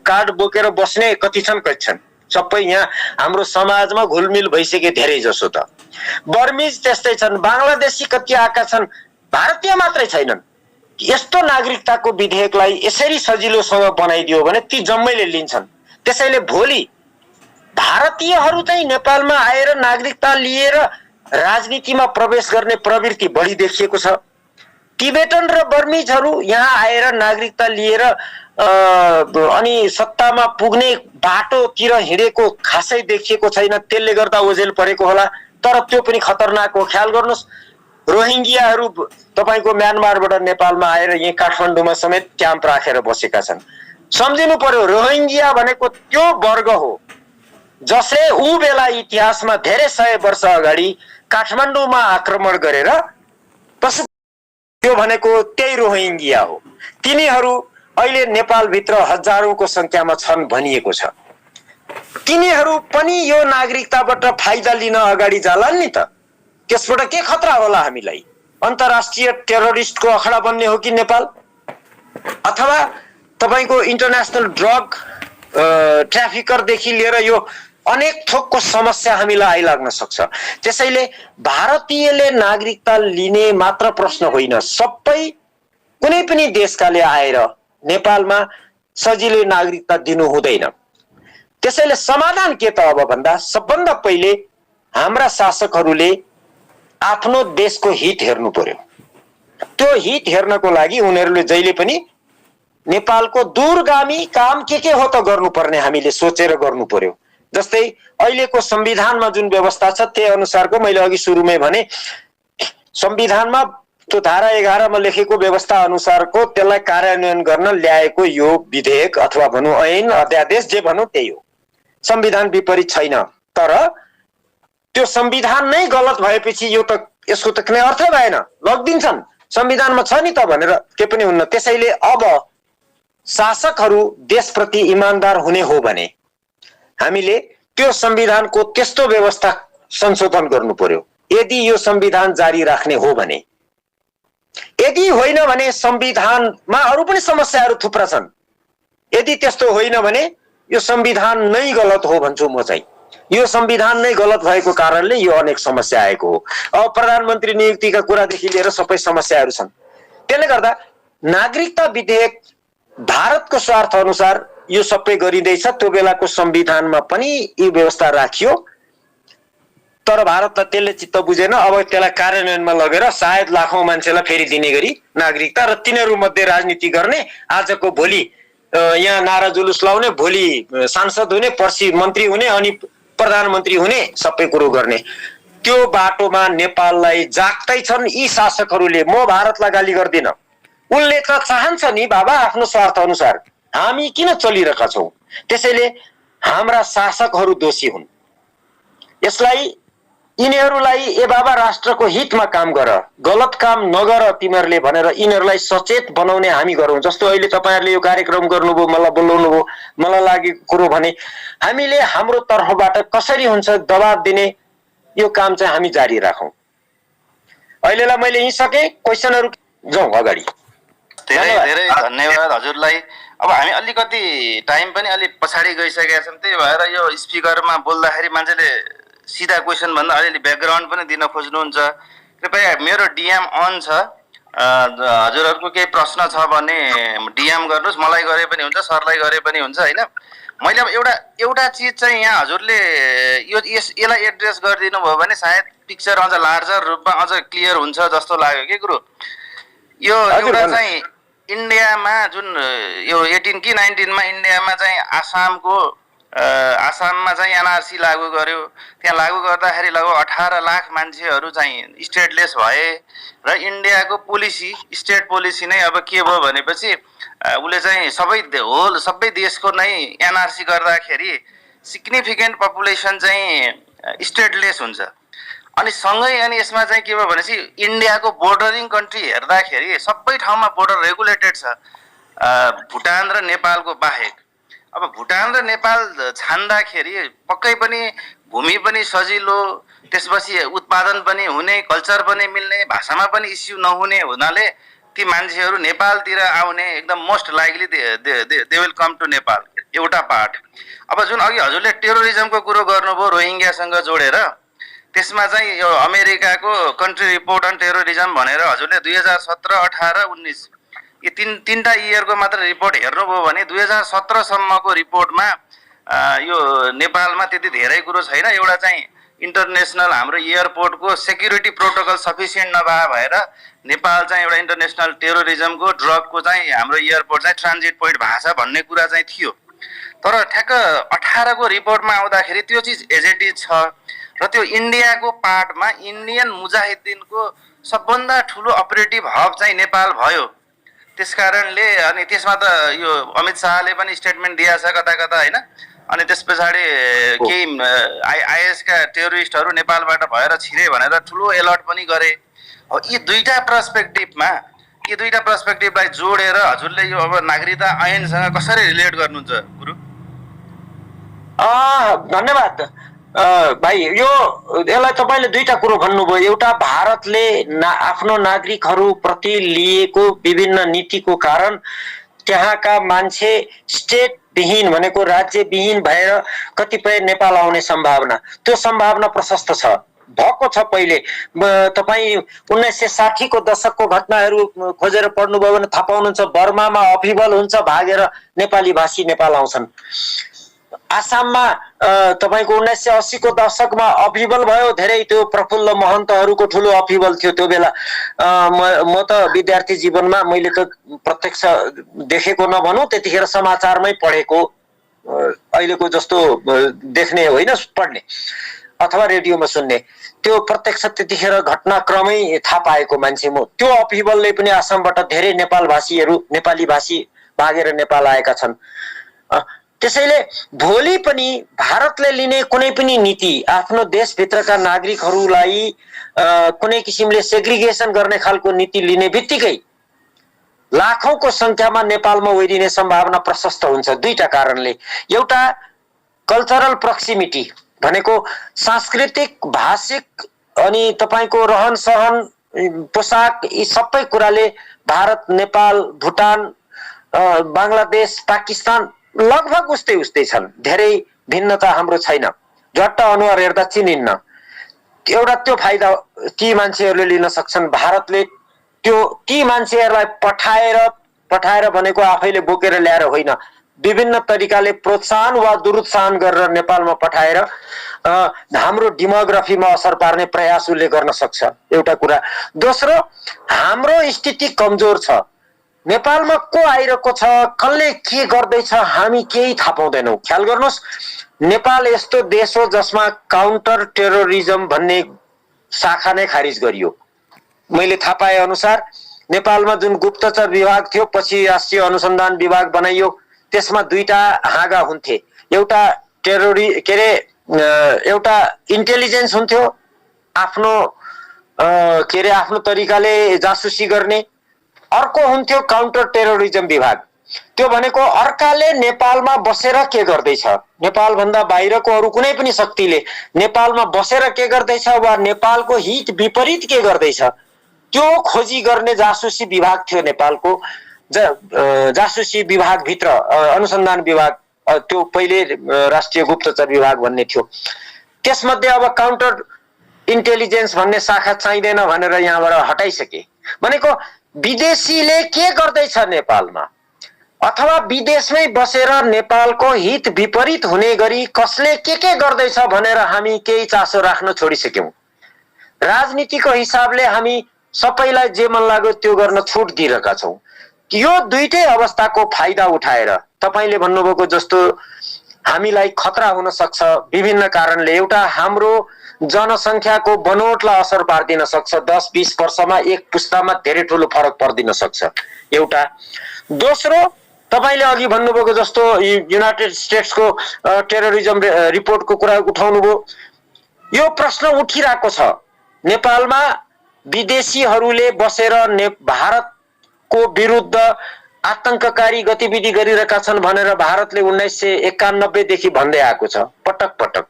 कार्ड बोकेर बस्ने कति छन् सबै यहाँ हाम्रो समाजमा घुलमिल भइसके धेरै जसो त। बर्मिज त्यस्तै छन्, बंगलादेशी कति आएका छन्, भारतीय मात्रै छैनन्। यस्तो नागरिकताको विधेयकलाई यसरी सजिलोसँग बनाइदियो भने ती जम्मैले लिन्छन्। त्यसैले भोलि भारतीयहरू चाहिँ नेपालमा आएर नागरिकता लिएर राजनीतिमा प्रवेश गर्ने प्रवृत्ति बढी देखिएको छ। टिबेटन र बर्मिजहरू यहाँ आएर नागरिकता लिएर अनि सत्तामा पुग्ने बाटोतिर हिँडेको खासै देखिएको छैन। त्यसले गर्दा ओझेल परेको होला, तर त्यो पनि खतरनाक हो। ख्याल गर्नुहोस्, रोहिङ्गियाहरू तपाईको म्यानमारबाट नेपालमा आएर यही काठमाडौँमा समेत क्याम्प राखेर बसेका छन्। सम्झिनु पर्यो, रोहिङ्गिया भनेको त्यो वर्ग हो जसले ऊ बेला इतिहासमा धेरै 100 वर्ष अगाडि काठमाडौँमा आक्रमण गरेर त्यो भनेको त्यही रोहिङ्गिया हो। तिनीहरू अहिले नेपालभित्र हजारौंको संख्यामा छन् भनिएको छ। तिनीहरू पनि यो नागरिकताबाट फाइदा लिन अगाडि जालान् नि त। त्यसबाट के खतरा होला हामीलाई? अन्तर्राष्ट्रिय टेरोरिस्टको अखडा बन्ने हो कि नेपाल? अथवा तपाईको इन्टरनेशनल ड्रग ट्राफिकरदेखि लिएर यो अनेक थोकको समस्या हामीलाई आइलाग्न सक्छ। त्यसैले भारतीयले नागरिकता लिने मात्र प्रश्न होइन, सबै कुनै पनि देशकाले आएर नेपालमा सजिलै नागरिकता दिनु हुँदैन। त्यसैले समाधान के त अब भन्दा सबभन्दा पहिले हाम्रा शासकहरूले आफ्नो देशको हित हेर्नु पर्यो। त्यो हित हेर्नको लागि उनीहरूले जहिले पनि नेपालको दूरगामी काम के हो त गर्नुपर्ने हामीले सोचेर गर्नु पर्यो। जस्तै अहिलेको संविधानमा जुन व्यवस्था छ त्यही अनुसारको मैले अघि सुरुमै भने संविधानमा त्यो धारा 11 मा लेखेको व्यवस्था अनुसारको त्यसलाई कार्यान्वयन गर्न ल्याएको यो विधेयक अथवा भनौँ ऐन अध्यादेश जे भनौँ त्यही हो, संविधान विपरीत छैन। तर त्यो संविधान नै गलत भएपछि यो त यसको त कुनै अर्थ भएन, लगिदिन्छन् संविधानमा छ नि त भनेर के पनि हुन्न। त्यसैले अब शासकहरू देशप्रति इमानदार हुने हो भने हामीले त्यो संविधानको त्यस्तो व्यवस्था संशोधन गर्नु पर्यो यदि यो संविधान जारी राख्ने हो भने। यदि होइन भने संविधानमा अरू पनि समस्याहरू थुप्रा छन्। यदि त्यस्तो होइन भने यो संविधान नै गलत हो भन्छु म चाहिँ। यो संविधान नै गलत भएको कारणले यो अनेक समस्या आएको हो। अब प्रधानमन्त्री नियुक्तिका कुरादेखि लिएर सबै समस्याहरू छन्। त्यसले गर्दा नागरिकता विधेयक भारतको स्वार्थ अनुसार यो सबै गरिँदैछ। त्यो बेलाको संविधानमा पनि यो व्यवस्था राखियो, तर भारतलाई त्यसले चित्त बुझेन। अब त्यसलाई कार्यान्वयनमा लगेर सायद लाखौं मान्छेलाई फेरि दिने गरी नागरिकता र तिनीहरू मध्ये राजनीति गर्ने, आजको भोलि यहाँ नारा जुलुस लाउने, भोलि सांसद हुने, पर्सि मन्त्री हुने, अनि प्रधानमन्त्री हुने, सबै कुरो गर्ने, त्यो बाटोमा नेपाललाई जाग्दै छन् यी शासकहरूले। म भारतलाई गाली गर्दिन, उनले त चाहन्छ नि बाबा आफ्नो स्वार्थ अनुसार, हामी किन चलिरहेका छौं। त्यसैले हाम्रा शासकहरू दोषी हुन्। यसलाई यिनीहरूलाई ए बाबा राष्ट्रको हितमा काम गर, गलत काम नगर तिमीहरूले भनेर यिनीहरूलाई सचेत बनाउने हामी गरौँ। जस्तो अहिले तपाईहरुले यो कार्यक्रम गर्नुभयो, मलाई बोलाउनु भयो, मलाई लागेको कुरो भने हामीले हाम्रो तर्फबाट कसरी हुन्छ दबाब दिने यो काम चाहिँ हामी जारी राखौं। अहिलेलाई मैले यही सके, क्वेशनहरु जाउँ अगाडि। धेरै धेरै धन्यवाद हजुरलाई। अब हामी अलिकति टाइम पनि अलि पछाडी गइसकेका छौं, त्यही भएर यो स्पिकरमा बोल्दाखेरि मान्छेले सिधा क्वेशन भन्दा अलिअलि ब्याकग्राउन्ड पनि दिन खोज्नुहुन्छ। कृपया मेरो डीएम अन छ, हजुरहरुको केही प्रश्न छ भने डीएम गर्नुस्, मलाई गरे पनि हुन्छ, सरलाई गरे पनि हुन्छ हैन। मैले अब एउटा चीज चाहिँ यहाँ हजुरले यसलाई एड्रेस गरिदिनु भयो भने सायद पिक्चर अझ लार्जर रूपमा अझ क्लियर हुन्छ जस्तो लाग्यो के कुरो। यो एउटा चाहिँ इन्डियामा जुन यो 18 कि 19 मा इन्डियामा चाहिँ आसाममा चाहिँ एनआरसी लागू गर्यो। त्यहाँ लागू गर्दाखेरि लगभग 18 लाख मान्छेहरू चाहिँ स्टेटलेस भए र इन्डियाको पोलिसी, स्टेट पोलिसी नै अब के भयो भनेपछि उले चाहिँ सबै देशको नै एनआरसी गर्दाखेरि सिग्निफिकेन्ट पपुलेसन चाहिँ स्टेटलेस हुन्छ। अनि सँगै अनि यसमा चाहिँ के भयो भनेपछि इन्डियाको बोर्डरिङ कन्ट्री हेर्दाखेरि सबै ठाउँमा बोर्डर रेगुलेटेड छ, भुटान र नेपालको बाहेक। अब भुटान र नेपाल छान्दाखेरि पक्कै पनि भूमि पनि सजिलो, त्यसपछि उत्पादन पनि हुने, कल्चर पनि मिल्ने, भाषामा पनि इस्यु नहुने हुनाले ती मान्छेहरू नेपालतिर आउने एकदम most likely they will come to Nepal, एउटा पार्ट। अब जुन अघि हजुरले टेरोरिजमको कुरो गर्नुभयो रोहिङ्ग्यासँग जोडेर, त्यसमा चाहिँ यो अमेरिकाको कन्ट्री रिपोर्ट अन टेरोरिजम भनेर हजुरले 2017, 18, 19 यो तीनटा इयरको मात्र रिपोर्ट हेर्नुभयो भने 2017 सम्मको रिपोर्टमा यो नेपालमा त्यति धेरै कुरो छैन। एउटा चाहिँ इन्टरनेसनल हाम्रो एयरपोर्टको सेक्युरिटी प्रोटोकल सफिसिएन्ट भएर नेपाल चाहिँ एउटा इन्टरनेसनल टेरोरिजमको ड्रगको चाहिँ हाम्रो एयरपोर्ट चाहिँ ट्रान्जिट पोइन्ट भएको छ भन्ने कुरा चाहिँ थियो। तर ठ्याक्क 18 को रिपोर्टमा आउँदाखेरि त्यो चिज एज इट इज छ र त्यो इन्डियाको पार्टमा इन्डियन मुजाहिद्दिनको सबभन्दा ठुलो अपरेटिभ हब चाहिँ नेपाल भयो। त्यसकारणले अनि त्यसमा त यो अमित शाहले पनि स्टेटमेन्ट दिएको छ कता कता हैन। अनि त्यस पछाडि केही आइएस का टेरोरिस्टहरू नेपालबाट भएर छिरे भनेर ठुलो अलर्ट पनि गरे। यी दुईटा पर्सपेक्टिभलाई जोडेर हजुरले यो अब नागरिकता ऐनसँग कसरी रिलेट गर्नुहुन्छ गुरु? धन्यवाद भाइ। यसलाई तपाईले दुईटा कुरो भन्नुभयो। एउटा भारतले आफ्नो नागरिकहरू प्रति लिएको विभिन्न नीतिको कारण त्यहाँका मान्छे स्टेट विहीन भनेको राज्य विहीन भएर कतिपय नेपाल आउने सम्भावना, त्यो सम्भावना प्रशस्त छ, भएको छ। पहिले तपाई 1960 को दशकको घटनाहरू खोजेर पढ्नुभयो भने थाहा पाउनुहुन्छ, बर्मामा अफिबल हुन्छ, भागेर नेपाली भाषी नेपाल आउँछन्। आसाममा तपाईको 1980 को दशकमा अपिबल भयो, धेरै त्यो प्रफुल्ल महन्तहरूको ठुलो अपिबल थियो त्यो बेला। म त विद्यार्थी जीवनमा मैले त प्रत्यक्ष देखेको नभनौँ, त्यतिखेर समाचारमै पढेको, अहिलेको जस्तो देख्ने होइन, पढ्ने अथवा रेडियोमा सुन्ने, त्यो प्रत्यक्ष त्यतिखेर घटनाक्रमै थाहा पाएको मान्छे म। त्यो अपिबलले पनि आसामबाट धेरै नेपालभाषीहरू, नेपाली भाषी भागेर नेपाल आएका छन्। त्यसैले भोलि पनि भारतले लिने कुनै पनि नीति आफ्नो देशभित्रका नागरिकहरूलाई कुनै किसिमले सेग्रिगेसन गर्ने खालको नीति लिने बित्तिकै लाखौंको संख्यामा नेपालमा ओइरिने सम्भावना प्रशस्त हुन्छ। दुईटा कारणले, एउटा कल्चरल प्रक्सिमिटी भनेको सांस्कृतिक, भाषिक अनि तपाईको रहन सहन, पोसाक, यी सबै कुराले भारत, नेपाल, भुटान, बंगलादेश, पाकिस्तान लगभग उस्तै उस्तै छन्, धेरै भिन्नता हाम्रो छैन। झट्ट अनुहार हेर्दा चिनिन्न। एउटा त्यो फाइदा ती मान्छेहरूले लिन सक्छन्। भारतले त्यो ती मान्छेहरूलाई पठाएर भनेको आफैले बोकेर ल्याएर होइन, विभिन्न तरिकाले प्रोत्साहन वा दुरुत्साहन गरेर नेपालमा पठाएर हाम्रो डेमोग्राफीमा असर पार्ने प्रयास उसले गर्न सक्छ, एउटा कुरा। दोस्रो, हाम्रो स्थिति कमजोर छ। नेपालमा को आइरहेको छ, कसले के गर्दैछ, हामी केही थाहा पाउँदैनौँ। ख्याल गर्नुहोस्, नेपाल यस्तो देश हो जसमा काउन्टर टेरोरिज्म भन्ने शाखा नै खारिज गरियो। मैले थाहा पाए अनुसार नेपालमा जुन गुप्तचर विभाग थियो, पछि राष्ट्रिय अनुसन्धान विभाग बनाइयो, त्यसमा दुईटा हाँगा हुन्थे। एउटा एउटा इन्टेलिजेन्स हुन्थ्यो, आफ्नो तरिकाले जासुसी गर्ने। अर्को हुन्थ्यो काउन्टर टेरोरिज्म विभाग। त्यो भनेको अर्काले नेपालमा बसेर के गर्दैछ, नेपाल भन्दा बाहिरको अरू कुनै पनि शक्तिले नेपालमा बसेर के गर्दैछ वा नेपालको हित विपरीत के गर्दैछ, त्यो खोजी गर्ने जासुसी विभाग थियो नेपालको। जासुसी विभाग भित्र अनुसन्धान विभाग, त्यो पहिले राष्ट्रिय गुप्तचर विभाग भन्ने थियो। त्यसमध्ये अब काउन्टर इन्टेलिजेन्स भन्ने शाखा चाहिँदैन भनेर यहाँबाट हटाइसके। भनेको विदेशीले के गर्दैछ नेपालमा, अथवा विदेशमै बसेर नेपालको हित विपरीत हुने गरी कसले के गर्दैछ भनेर हामी केही चासो राख्न छोडिसक्यौं। राजनीतिको हिसाबले हामी सबैलाई जे मन लाग्यो त्यो गर्न छुट दिइरहेका छौं। यो दुईटै अवस्थाको फाइदा उठाएर तपाईले भन्नुभएको जस्तो हामीलाई खतरा हुन सक्छ विभिन्न कारणले। एउटा, हाम्रो जनसंख्याको बनोटलाई असर पार्दिन सक्छ, 10-20 वर्षमा एक पुस्तामा धेरै ठुलो फरक पर्दिन सक्छ, एउटा। दोस्रो, तपाईले अघि भन्नुभएको जस्तो युनाइटेड स्टेट्सको टेरोरिज्म रिपोर्टको कुरा उठाउनुभयो। यो प्रश्न उठिरहेको छ, नेपालमा विदेशीहरूले बसेर भारतको विरुद्ध आतंककारी गतिविधि गरिरहेका छन् भनेर भारतले 1991 देखि भन्दै आएको छ, पटक पटक।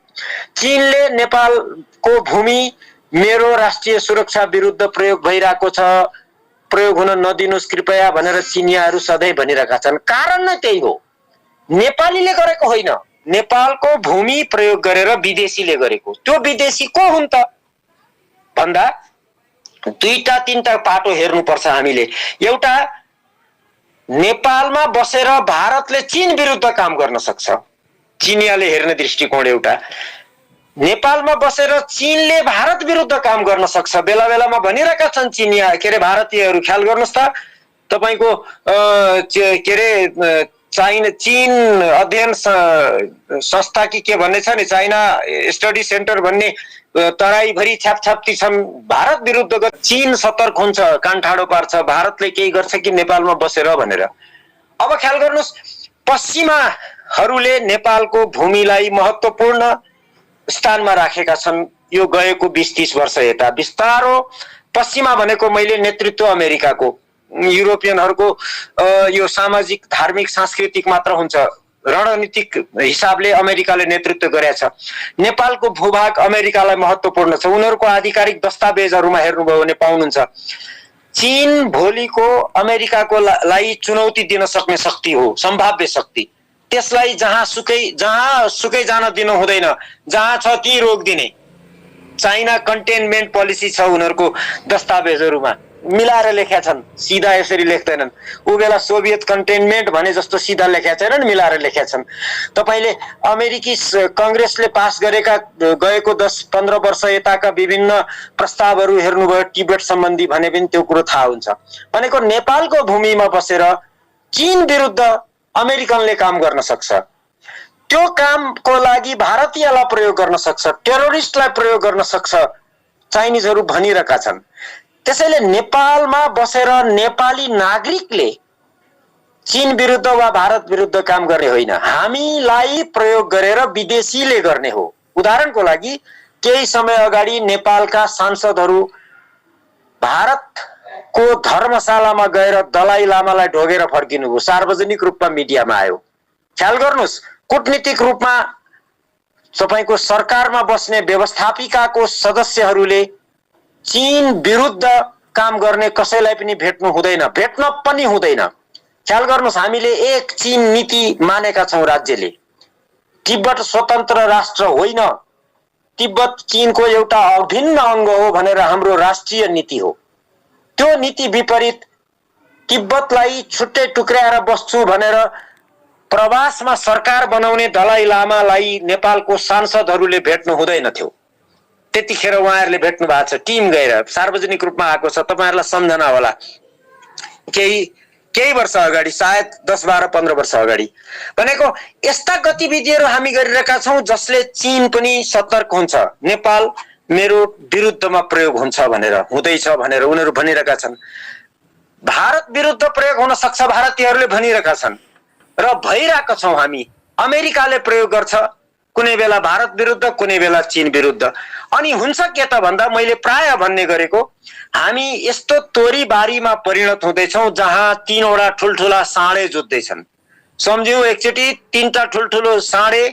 चीनले नेपालको भूमि मेरो राष्ट्रिय सुरक्षा विरुद्ध प्रयोग भइरहेको छ, प्रयोग हुन नदिनुस् कृपया भनेर चिनियाहरू सधैँ भनिरहेका छन्। कारण नै त्यही हो, नेपालीले गरेको होइन, नेपालको भूमि प्रयोग गरेर विदेशीले गरेको। त्यो विदेशी को हुन् त भन्दा दुईटा तीनटा पाटो हेर्नुपर्छ हामीले। एउटा, नेपालमा बसेर भारतले चीन विरुद्ध काम गर्न सक्छ, चिनियाले हेर्ने दृष्टिकोण एउटा। नेपालमा बसेर चीनले भारत विरुद्ध काम गर्न सक्छ, बेला बेलामा भनिरहेका छन् चिनिया भारतीयहरू। ख्याल गर्नुहोस् त, तपाईको चीन अध्ययन संस्था कि के भन्ने छ नि, चाइना स्टडी सेन्टर भन्ने, तराईभरि छ्यापछ्याप्ती छन् भारत विरुद्ध। चीन सतर्क हुन्छ, कान ठाडो पार्छ, भारतले केही गर्छ कि नेपालमा बसेर भनेर। अब ख्याल गर्नुहोस्, पश्चिमाहरूले नेपालको भूमिलाई महत्त्वपूर्ण स्थानमा राखेका छन्। यो गएको 20-30 वर्ष यता बिस्तारो पश्चिमा भनेको मैले नेतृत्व अमेरिकाको, युरोपियनहरूको यो सामाजिक धार्मिक सांस्कृतिक मात्र हुन्छ, रणनीतिक हिसाबले अमेरिकाले नेतृत्व गरेछ। नेपालको भूभाग अमेरिकालाई महत्त्वपूर्ण छ। उनीहरूको आधिकारिक दस्तावेजहरूमा हेर्नुभयो भने पाउनुहुन्छ, चीन भोलिको अमेरिकाको लागि चुनौती दिन सक्ने शक्ति हो, सम्भाव्य शक्ति। त्यसलाई जहाँ सुकै जान दिनु हुँदैन, जहाँ छ ती रोकिदिने। चाइना कन्टेनमेन्ट पोलिसी छ उनीहरूको दस्तावेजहरूमा। मिलाएर लेखेका छन्, सिधा यसरी लेख्दैनन्। ऊ बेला सोभियत कन्टेनमेन्ट भने जस्तो सिधा लेखेका छैनन्, मिलाएर लेखेका छन्। तपाईँले अमेरिकी कङ्ग्रेसले पास गरेका गएको 10-15 वर्ष यताका विभिन्न प्रस्तावहरू हेर्नुभयो तिब्बत सम्बन्धी भने पनि त्यो कुरो थाहा हुन्छ। भनेको नेपालको भूमिमा बसेर चीन विरुद्ध अमेरिकनले काम गर्न सक्छ, त्यो कामको लागि भारतीयलाई प्रयोग गर्न सक्छ, टेरोरिस्टलाई प्रयोग गर्न सक्छ, चाइनिजहरू भनिरहेका छन्। त्यसैले नेपालमा बसेर नेपाली नागरिकले चीन विरुद्ध वा भारत विरुद्ध काम गर्ने होइन, हामीलाई प्रयोग गरेर विदेशीले गर्ने हो। उदाहरणको लागि केही समय अगाडि नेपालका सांसदहरू भारतको धर्मशालामा गएर दलाई लामालाई ढोगेर फर्किनुभयो, सार्वजनिक रूपमा मिडियामा आयो। ख्याल गर्नुहोस्, कूटनीतिक रूपमा तपाईको सरकारमा बस्ने व्यवस्थापिकाको सदस्यहरूले चीन विरुद्ध काम गर्ने कसैलाई पनि भेट्नु हुँदैन, भेट्न पनि हुँदैन। ख्याल गर्नुहोस्, हामीले एक चीन नीति मानेका छौँ राज्यले। तिब्बत स्वतन्त्र राष्ट्र होइन, तिब्बत चीनको एउटा अभिन्न अङ्ग हो भनेर हाम्रो राष्ट्रिय नीति हो। त्यो नीति विपरीत तिब्बतलाई छुट्टै टुक्र्याएर बस्छु भनेर प्रवासमा सरकार बनाउने दलाई लामालाई नेपालको सांसदहरूले भेट्नु हुँदैन थियो। त्यतिखेर उहाँहरूले भेट्नु भएको छ, टिम गएर सार्वजनिक रूपमा आएको छ। तपाईहरुलाई सम्झना होला, केही वर्ष अगाडि, सायद 10-12-15 वर्ष अगाडि भनेको यस्ता गतिविधिहरू हामी गरिरहेका छौँ जसले चीन पनि सतर्क हुन्छ, नेपाल मेरो विरुद्धमा प्रयोग हुन्छ भनेर, हुँदैछ भनेर उनीहरू भनिरहेका छन्। भारत विरुद्ध प्रयोग हुन सक्छ भारतीयहरूले भनिरहेका छन् र भइरहेका छौँ हामी। अमेरिकाले प्रयोग गर्छ कुनै बेला भारत विरुद्ध, कुनै बेला चीन विरुद्ध। अनि हुन्छ के त भन्दा मैले प्राय भन्ने गरेको, हामी यस्तो तोरीबारीमा परिणत हुँदैछौँ जहाँ 3वटा ठुल्ठुला साँडे जुत्दैछन्। सम्झ्यौ एकचोटि 3टा ठुल्ठुलो साँडे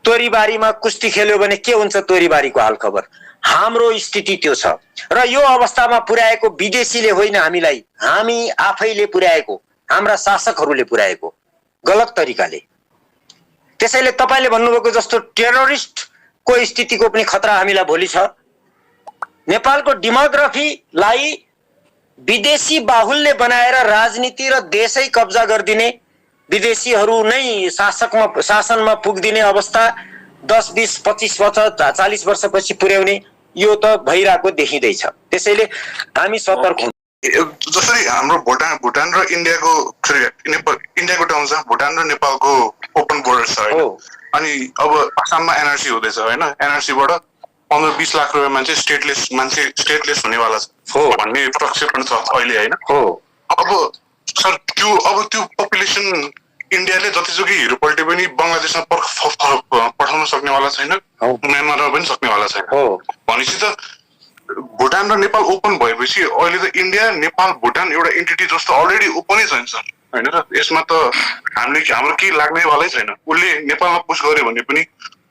तोरीबारीमा कुस्ती खेल्यो भने के हुन्छ तोरीबारीको हाल खबर। हाम्रो स्थिति त्यो छ र यो अवस्थामा पुर्याएको विदेशीले होइन, हामीलाई हामी आफैले पुर्याएको, हाम्रा शासकहरूले पुर्याएको गलत तरिकाले। त्यसैले तपाईले भन्नुभएको जस्तो टेरोरिस्टको स्थितिको पनि खतरा हामीलाई भोलि छ। नेपालको डेमोग्राफीलाई विदेशी बाहुल्य बनाएर राजनीति र देशै कब्जा गरिदिने, विदेशीहरू नै शासनमा पुग्दिने अवस्था 10, 20, 25 वर्ष 40 वर्षपछि पुर्याउने यो त भइरहेको देखिँदैछ। त्यसैले हामी सतर्क हुँ। जसरी हाम्रो भुटान र इन्डियाको ठाउँ छ, भुटान र नेपालको ओपन बोर्डर छ होइन। अनि अब आसाममा एनआरसी हुँदैछ होइन, एनआरसीबाट 15-20 लाख रुपियाँ मान्छे स्टेटलेस हुनेवाला छ भन्ने प्रक्षेपण छ अहिले होइन। अब सर त्यो पपुलेसन इन्डियाले जतिसुकै हिरो पल्टे पनि बङ्गलादेशमा पठाउन सक्नेवाला छैन, म्यानमारमा पनि सक्नेवाला छैन। भनेपछि त भुटान र नेपाल ओपन भएपछि अहिले त इन्डिया नेपाल भुटान एउटा एन्टिटी जस्तो अलरेडी ओपनै छैन सर होइन र। यसमा त हाम्रो केही लाग्नेवालै छैन। उसले नेपालमा पुस गर्यो भने पनि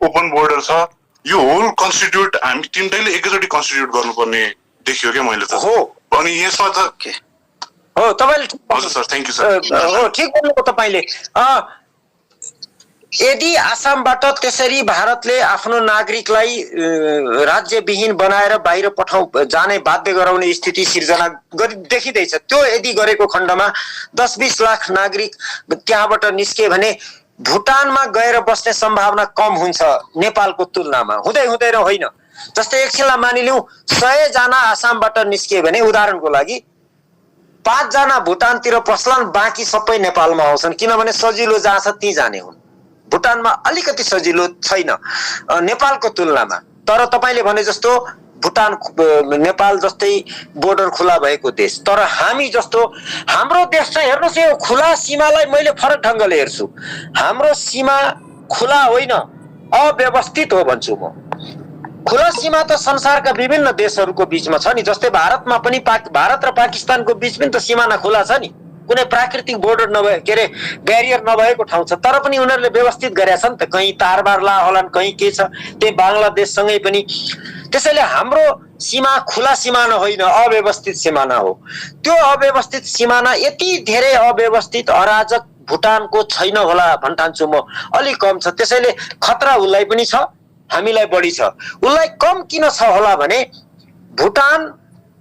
ओपन बोर्डर छ। यो होल कन्स्टिट्युट हामी तिनटैले एकैचोटि कन्स्टिट्युट गर्नुपर्ने देखियो क्या मैले त। अनि यसमा त हो तपाईले हजुर सर, थ्याङ्क यू सर। हो ठिक भन्नुभयो तपाईले। यदि आसामबाट त्यसरी भारतले आफ्नो नागरिकलाई राज्यविहीन बनाएर बाहिर जाने बाध्य गराउने स्थिति सिर्जना देखिँदैछ, त्यो यदि गरेको खण्डमा 10-20 लाख नागरिक त्यहाँबाट निस्के भने भुटानमा गएर बस्ने सम्भावना कम हुन्छ नेपालको तुलनामा। हुँदैन होइन। जस्तै एकछिनलाई मानिलिउँ 100 जना आसामबाट निस्किए भने उदाहरणको लागि 5 जना भुटानतिर पस्लान्, बाँकी सबै नेपालमा आउँछन्, किनभने सजिलो जहाँ छ त्यहीँ जाने हुन्। भुटानमा अलिकति सजिलो छैन नेपालको तुलनामा। तर तपाईले भने जस्तो भुटान नेपाल जस्तै बोर्डर खुला भएको देश, तर हामी जस्तो हाम्रो देश चाहिँ हेर्नुहोस्, यो खुला सीमालाई मैले फरक ढङ्गले हेर्छु। हाम्रो सीमा खुला होइन, अव्यवस्थित हो भन्छु म। खुला सीमा त संसारका विभिन्न देशहरूको बीचमा छ नि। जस्तै भारतमा पनि भारत र पाकिस्तानको बीच पनि त सिमाना खुला छ नि, कुनै प्राकृतिक बोर्डर नभए के अरे ब्यारियर नभएको ठाउँ छ, तर पनि उनीहरूले व्यवस्थित गरेका छन् त। कहीँ तारबार ला होलान्, कहीँ के छ, त्यही बङ्गलादेशसँगै पनि। त्यसैले हाम्रो सीमा खुला सिमाना होइन, अव्यवस्थित सिमाना हो। त्यो अव्यवस्थित सिमाना यति धेरै अव्यवस्थित अराजक भुटानको छैन होला भन्ठान्छु म, अलिक कम छ। त्यसैले खतरा उसलाई पनि छ, हामीलाई बढी छ। उसलाई कम किन छ होला भने भुटान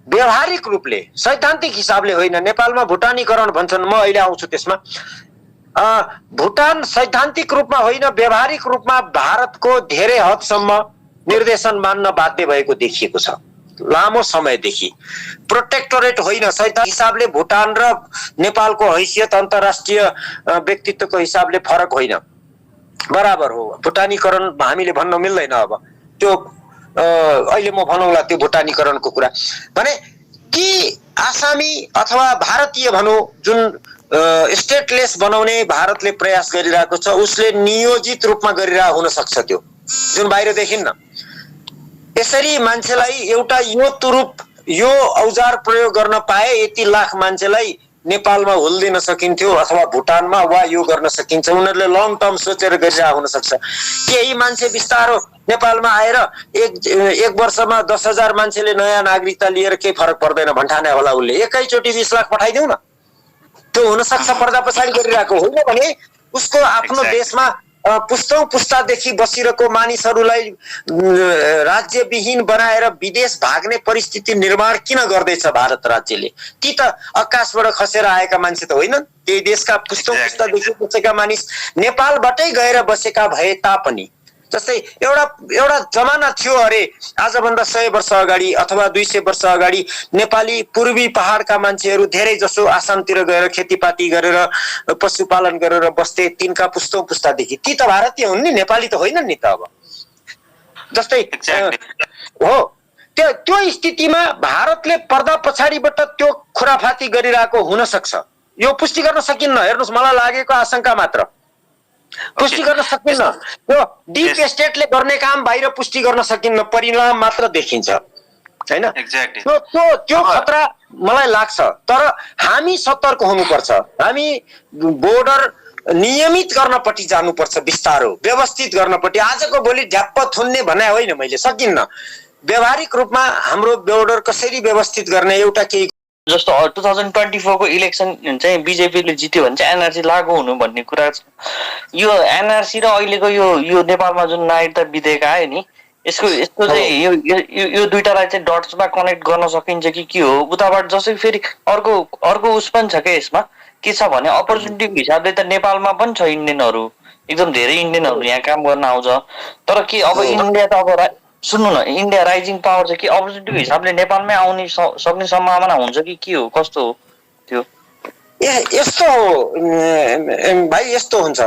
व्यवहारिक रूपले सैद्धान्तिक हिसाबले होइन, नेपालमा भुटानीकरण भन्छन्, म अहिले आउँछु त्यसमा। भुटान सैद्धान्तिक रूपमा होइन, व्यवहारिक रूपमा भारतको धेरै हदसम्म निर्देशन मान्न बाध्य भएको देखिएको छ लामो समयदेखि। प्रोटेक्टोरेट होइन, सैद्धान्तिक हिसाबले भुटान र नेपालको हैसियत अन्तर्राष्ट्रिय व्यक्तित्वको हिसाबले फरक होइन, बराबर हो। भुटानीकरण हामीले भन्न मिल्दैन। अब त्यो अहिले म भनौँला त्यो भुटानीकरणको कुरा भने कि आसामी अथवा भारतीय भनौँ जुन स्टेटलेस बनाउने भारतले प्रयास गरिरहेको छ उसले नियोजित रूपमा गरिरहेको हुन सक्छ, त्यो जुन बाहिर देखिन्न। यसरी मान्छेलाई एउटा यो तुरुप यो औजार प्रयोग गर्न पाए यति लाख मान्छेलाई नेपालमा हुल्दिन सकिन्थ्यो अथवा भुटानमा वा यो गर्न सकिन्छ। उनीहरूले लङ टर्म सोचेर गरिरहेको हुन सक्छ। केही मान्छे बिस्तारो नेपालमा आएर एक वर्षमा 10,000 मान्छेले नयाँ नागरिकता लिएर केही फरक पर्दैन भन्ठाने होला उसले, एकैचोटि 20 लाख पठाइदिउँ न, त्यो हुन सक्छ। पर्दा पछाडि गरिरहेको होइन भने उसको आफ्नो देशमा पुस्तौं पुस्तादेखि बसिरहेको मानिसहरूलाई राज्यविहीन बनाएर विदेश भाग्ने परिस्थिति निर्माण किन गर्दैछ भारत राज्यले? ती त आकाशबाट खसेर आएका मान्छे त होइनन्, त्यही देशका पुस्तौं पुस्तादेखि बसेका मानिस नेपालबाटै गएर बसेका भए तापनि। जस्तै एउटा जमाना थियो अरे आजभन्दा 100 वर्ष अगाडि अथवा 200 वर्ष अगाडि नेपाली पूर्वी पहाडका मान्छेहरू धेरै जसो आसामतिर गएर खेतीपाती गरेर पशुपालन गरेर बस्थे, तिनका पुस्तौं पुस्तादेखि। ती त भारतीय हुन् नि, नेपाली त होइनन् नि त। अब जस्तै हो त्यो स्थितिमा भारतले पर्दा पछाडिबाट त्यो खुराफाती गरिरहेको हुन सक्छ, यो पुष्टि गर्न सकिन्न। हेर्नुहोस्, मलाई लागेको आशंका मात्र, पुष्टि गर्न सकिन्न। त्यो डिप स्टेटले गर्ने काम बाहिर पुष्टि गर्न सकिन्न, परिणाम मात्र देखिन्छ हैन। त्यो खतरा मलाई लाग्छ। तर हामी सतर्क हुनुपर्छ, हामी बोर्डर नियमित गर्नपट्टि जानुपर्छ, बिस्तारो व्यवस्थित गर्नपट्टि। आजको भोलि ढ्याप्प थुन्ने भने होइन, मैले सकिन्न। व्यवहारिक रूपमा हाम्रो बोर्डर कसरी व्यवस्थित गर्ने एउटा केही जस्तो 2024 को इलेक्सन चाहिँ बिजेपीले जित्यो भने चाहिँ एनआरसी लागू हुनु भन्ने कुरा छ। यो एनआरसी र अहिलेको यो नेपालमा जुन नागरिकता विधेयक आयो नि, यसको चाहिँ यो दुईटालाई चाहिँ डट्समा कनेक्ट गर्न सकिन्छ कि के हो? उताबाट जसै फेरि अर्को उस पनि छ क्या यसमा, के छ भने अपर्च्युनिटीको हिसाबले त नेपालमा पनि छ इन्डियनहरू, एकदम धेरै इन्डियनहरू यहाँ काम गर्न आउँछ। तर के अब इन्डिया त अब सुन्नु न, इन्डिया राइजिङ पावर चाहिँ के अपर्च्युनिटीको हिसाबले नेपालमै आउने सक्ने सम्भावना हुन्छ कि के हो, कस्तो हो त्यो? यस्तो हो भाइ, यस्तो हुन्छ।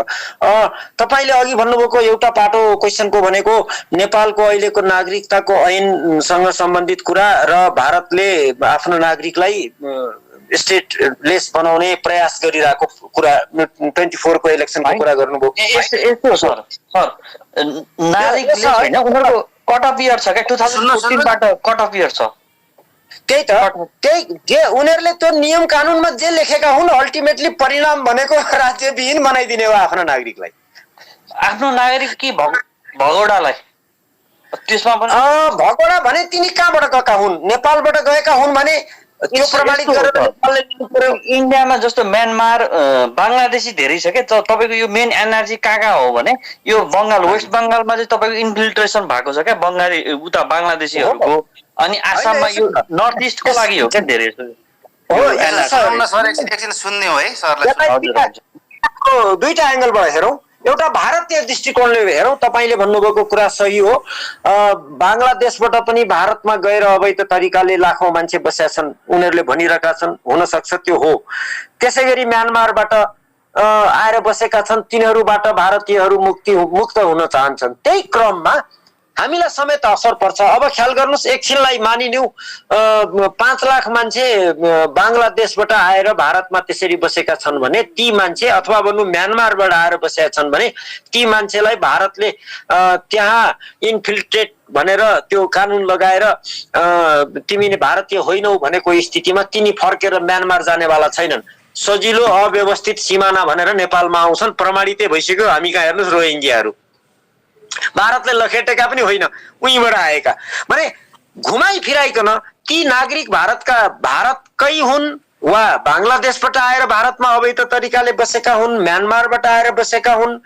तपाईले अघि भन्नुभएको एउटा पाटो क्वेसनको भनेको नेपालको अहिलेको नागरिकताको ऐनसँग सम्बन्धित कुरा र भारतले आफ्नो नागरिकलाई स्टेटलेस बनाउने प्रयास गरिरहेको कुरा, 24 को इलेक्सनको कुरा गर्नुभयो। यस्तो सर नागरिकले हैन, उनीहरुको कट अफ इयर छ क्या, 2015 बाट कट अफ इयर छ। त्यही जे उनीहरूले त्यो नियम कानुनमा जे लेखेका हुन्, अल्टिमेटली परिणाम भनेको राज्यविहीन बनाइदिने हो आफ्नो नागरिकलाई। आफ्नो नागरिक कि भगौडालाई त्यसमा पनि भगौडा भने तिनी कहाँबाट गएका हुन्? नेपालबाट गएका हुन् भने त्यो प्रमाणित गरेर इन्डियामा जस्तो म्यानमार बङ्गलादेशी धेरै छ क्या। तपाईँको यो मेन एनआरसी कहाँ हो भने यो बङ्गाल, वेस्ट बङ्गालमा चाहिँ तपाईँको इन्फिल्ट्रेसन भएको छ क्या बङ्गाली उता बङ्गलादेशीहरूको। अनि आसाममा यो नर्थ इस्टको लागि हो क्या धेरै एकछिन सुन्ने हो है सरलाई। दुईटा एंगलबाट हेरौँ, एउटा भारतीय दृष्टिकोणले हेरौँ। तपाईले भन्नुभएको कुरा सही हो। बङ्गलादेशबाट पनि भारतमा गएर अवैध तरिकाले लाखौं मान्छे बसेका छन्, उनीहरूले भनिरहेका छन्, हुन सक्छ त्यो हो। त्यसैगरी म्यानमारबाट आएर बसेका छन्, तिनीहरूबाट भारतीयहरू मुक्त हुन चाहन्छन्। त्यही क्रममा हामीलाई समेत असर पर्छ। अब ख्याल गर्नुहोस्, एकछिनलाई मानिलिउँ 5 लाख मान्छे बङ्गलादेशबाट आएर भारतमा त्यसरी बसेका छन् भने ती मान्छे, अथवा भन्नु म्यानमारबाट आएर बसेका छन् भने ती मान्छेलाई भारतले त्यहाँ इन्फिल्ट्रेट भनेर त्यो कानुन लगाएर तिमी भारतीय होइनौ भनेको स्थितिमा तिनी फर्केर म्यानमार जानेवाला छैनन्। सजिलो अव्यवस्थित सिमाना भनेर नेपालमा आउँछन्, प्रमाणितै भइसक्यो। हामी कहाँ हेर्नुहोस् रोहिङ्ग्याहरू भारतले लखेटेका पनि होइन, उहीँबाट आएका। भने घुमाइ फिराइकन ती नागरिक भारतकै हुन् वा बङ्गलादेशबाट आएर भारतमा अवैध तरिकाले बसेका हुन्, म्यानमारबाट आएर बसेका हुन्,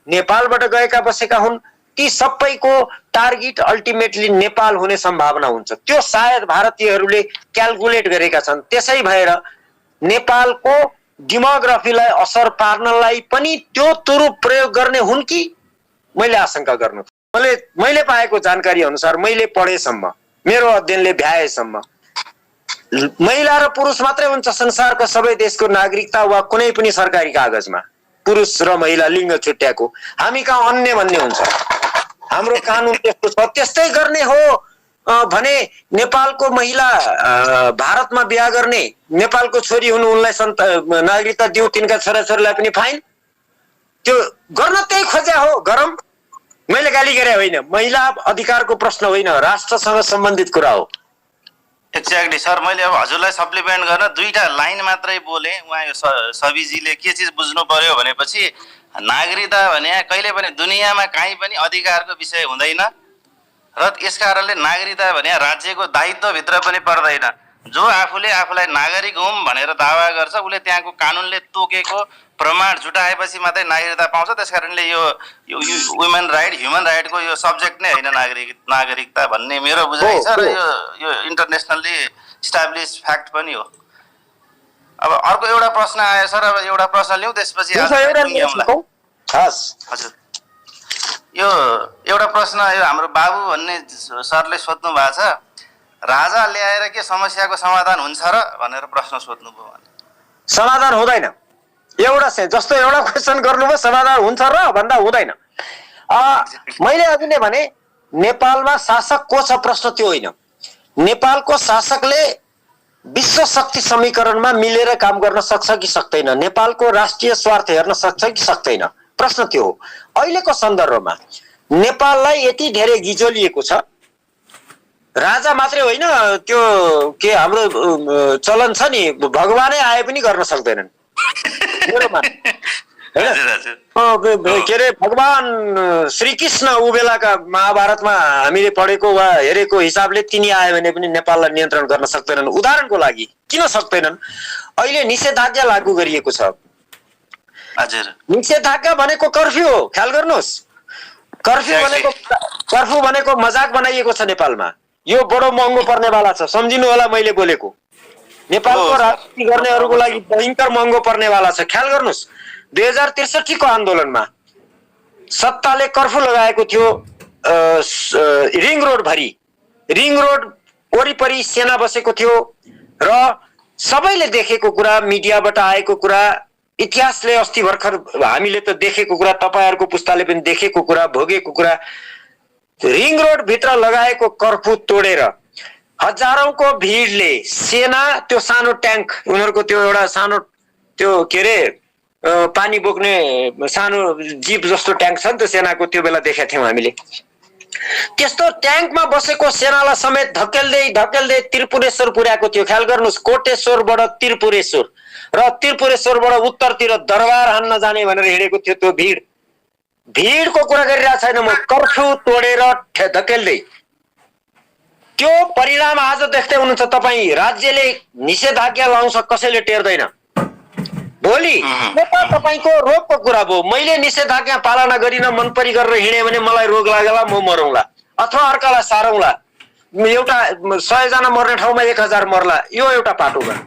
नेपालबाट गएका बसेका हुन्, ती सबैको टार्गेट अल्टिमेटली नेपाल हुने सम्भावना हुन्छ। त्यो सायद भारतीयहरूले क्याल्कुलेट गरेका छन्। त्यसै भएर नेपालको डेमोग्राफीलाई असर पार्नलाई पनि त्यो तुरु प्रयोग गर्ने हुन् कि मैले आशंका गर्नु। मैले पाएको जानकारी अनुसार, मैले पढेसम्म, मेरो अध्ययनले भ्याएसम्म महिला र पुरुष मात्रै हुन्छ संसारको सबै देशको नागरिकता वा कुनै पनि सरकारी कागजमा पुरुष र महिला लिङ्ग छुट्याएको। हामी कहाँ अन्य भन्ने हुन्छ, हाम्रो कानुन त्यस्तो छ। त्यस्तै गर्ने हो भने नेपालको महिला भारतमा बिहा गर्ने, नेपालको छोरी हुनु, उनलाई नागरिकता दिउ, तिनका छोराछोरीलाई पनि फाइन। त्यो गर्न त्यही खोज्या हो, गरम। मैले गाली गरे होइन, महिला अधिकारको प्रश्न होइन, राष्ट्रसँग सम्बन्धित कुरा हो। एक्ज्याक्टली सर, मैले अब हजुरलाई सप्लिमेन्ट गर्न दुईटा लाइन मात्रै बोले। उहाँ यो सबिजीले के चिज बुझ्नु पर्यो भनेपछि नागरिकता भने कहिले पनि दुनियाँमा कहीँ पनि अधिकारको विषय हुँदैन र यस कारणले नागरिकता भने राज्यको दायित्वभित्र पनि पर्दैन। जो आफूले आफूलाई नागरिक हौँ भनेर दावा गर्छ उसले त्यहाँको कानुनले तोकेको प्रमाण जुटाएपछि मात्रै नागरिकता पाउँछ। त्यस कारणले यो वुमेन राइट, ह्युमन राइटको यो सब्जेक्ट नै होइन नागरिकता भन्ने मेरो बुझाइ छ र यो इन्टरनेसनल्ली इस्टाब्लिस फ्याक्ट पनि हो। अब अर्को एउटा प्रश्न आयो सर, अब एउटा प्रश्न लिउँ त्यसपछि हजुर। यो एउटा प्रश्न यो हाम्रो बाबु भन्ने सरले सोध्नु भएको छ, राजा ल्याएर के समस्याको समाधान हुन्छ र भनेर प्रश्न सोध्नुभयो। समाधान हुँदैन। एउटा जस्तो एउटा क्वेसन गर्नुभयो, समाधान हुन्छ र भन्दा हुँदैन। मैले अघि नै भने नेपालमा शासक को छ प्रश्न त्यो होइन। नेपालको शासकले विश्व शक्ति समीकरणमा मिलेर काम गर्न सक्छ कि सक्दैन, नेपालको राष्ट्रिय स्वार्थ हेर्न सक्छ कि सक्दैन, प्रश्न त्यो हो। अहिलेको सन्दर्भमा नेपाललाई यति धेरै गिजोलिएको छ, राजा मात्रै होइन, त्यो के हाम्रो चलन छ नि, भगवानै आए पनि गर्न सक्दैनन् मेरो मान। के अरे भगवान श्रीकृष्ण ऊ बेलाका महाभारतमा हामीले पढेको वा हेरेको हिसाबले तिनी आयो भने पनि नेपाललाई नियन्त्रण गर्न सक्दैनन्। उदाहरणको लागि किन सक्दैनन्, अहिले निषेधाज्ञा लागू गरिएको छ। निषेधाज्ञा भनेको कर्फ्यू हो, ख्याल गर्नुहोस्। कर्फ्यू भनेको मजाक बनाइएको छ नेपालमा। यो बडो महँगो पर्नेवाला छ, सम्झिनु होला मैले बोलेको। नेपालको राजनीति गर्नेहरूको लागि भयङ्कर महँगो पर्नेवाला छ। ख्याल गर्नुहोस्, 2063 को आन्दोलनमा सत्ताले कर्फ्यू लगाएको थियो रिङ रोड भरि, रिङ रोड वरिपरि सेना बसेको थियो र सबैले देखेको कुरा, मिडियाबाट आएको कुरा, इतिहासले अस्ति भर्खर हामीले त देखेको कुरा, तपाईहरुको पुस्ताले पनि देखेको कुरा, भोगेको कुरा। रिङ रोड भित्र लगाएको कर्फ्यू तोडेर हजारौंको भिडले सेना, त्यो सानो ट्याङ्क, उनीहरुको त्यो एउटा सानो त्यो के रे पानी बोक्ने सानो जीप जस्तो ट्याङ्क छ नि त सेनाको, त्यो बेला देखेका थियौं हामीले। त्यस्तो ट्याङ्कमा बसेको सेनालाई समेत धकेल्दै धकेल्दै त्रिपुरेश्वर पुर्याएको थियो। ख्याल गर्नुस्, कोटेश्वरबाट त्रिपुरेश्वर र त्रिपुरेश्वरबाट उत्तरतिर दरबार हान्न जाने भनेर हिँडेको थियो त्यो भिड। भिडको कुरा गरिरहेको छैन म, कर्फ्यू तोडेर धकेल्दै। त्यो परिणाम आज देख्दै हुनुहुन्छ तपाईँ। राज्यले निषेधाज्ञा लाउँछ, कसैले टेर्दैन। भोलि तपाईको रोगको कुरा भयो, मैले निषेधाज्ञा पालना गरिन मनपरी गरेर हिँडे भने मलाई रोग लागेला, म मरौँला अथवा अर्कालाई सारौँला। एउटा 100 जना मर्ने ठाउँमा 1000 मर्ला, यो एउटा पाटो भयो।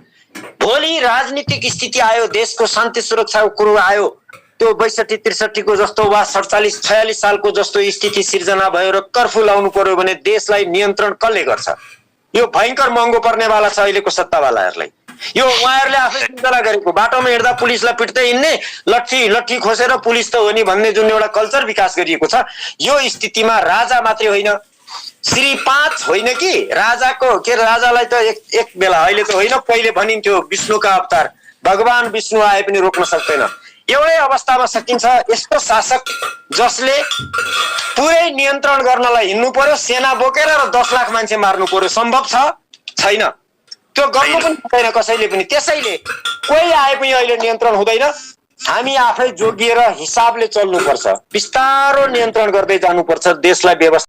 भोलि राजनीतिक स्थिति आयो, देशको शान्ति सुरक्षाको कुरो आयो, त्यो 62-63 को जस्तो वा 47-46 सालको जस्तो स्थिति सिर्जना भयो र कर्फ्यू लाउनु पर्यो भने देशलाई नियन्त्रण कसले गर्छ? यो भयङ्कर महँगो पर्नेवाला छ अहिलेको सत्तावालाहरूलाई। यो उहाँहरूले आफै सिर्जना गरेको, बाटोमा हिँड्दा पुलिसलाई पिट्दै हिँड्ने, लट्ठी खोसेर पुलिस त हो नि भन्ने जुन एउटा कल्चर विकास गरिएको छ, यो स्थितिमा राजा मात्रै होइन, श्री 5 होइन कि राजाको, के राजालाई त एक बेला, अहिले त होइन, पहिले भनिन्थ्यो विष्णुका अवतार, भगवान विष्णु आए पनि रोक्न सक्दैन। एउटै अवस्थामा सकिन्छ यस्तो शासक जसले पुरै नियन्त्रण गर्नलाई हिँड्नु पर्यो, सेना बोकेर र 10 लाख मान्छे मार्नु पर्यो। सम्भव छ? छैन। त्यो गर्नु पनि हुँदैन कसैले पनि। त्यसैले कोही आए पनि अहिले नियन्त्रण हुँदैन। हामी आफै जोगिएर हिसाबले चल्नुपर्छ, बिस्तारो नियन्त्रण गर्दै जानुपर्छ, देशलाई व्यवस्था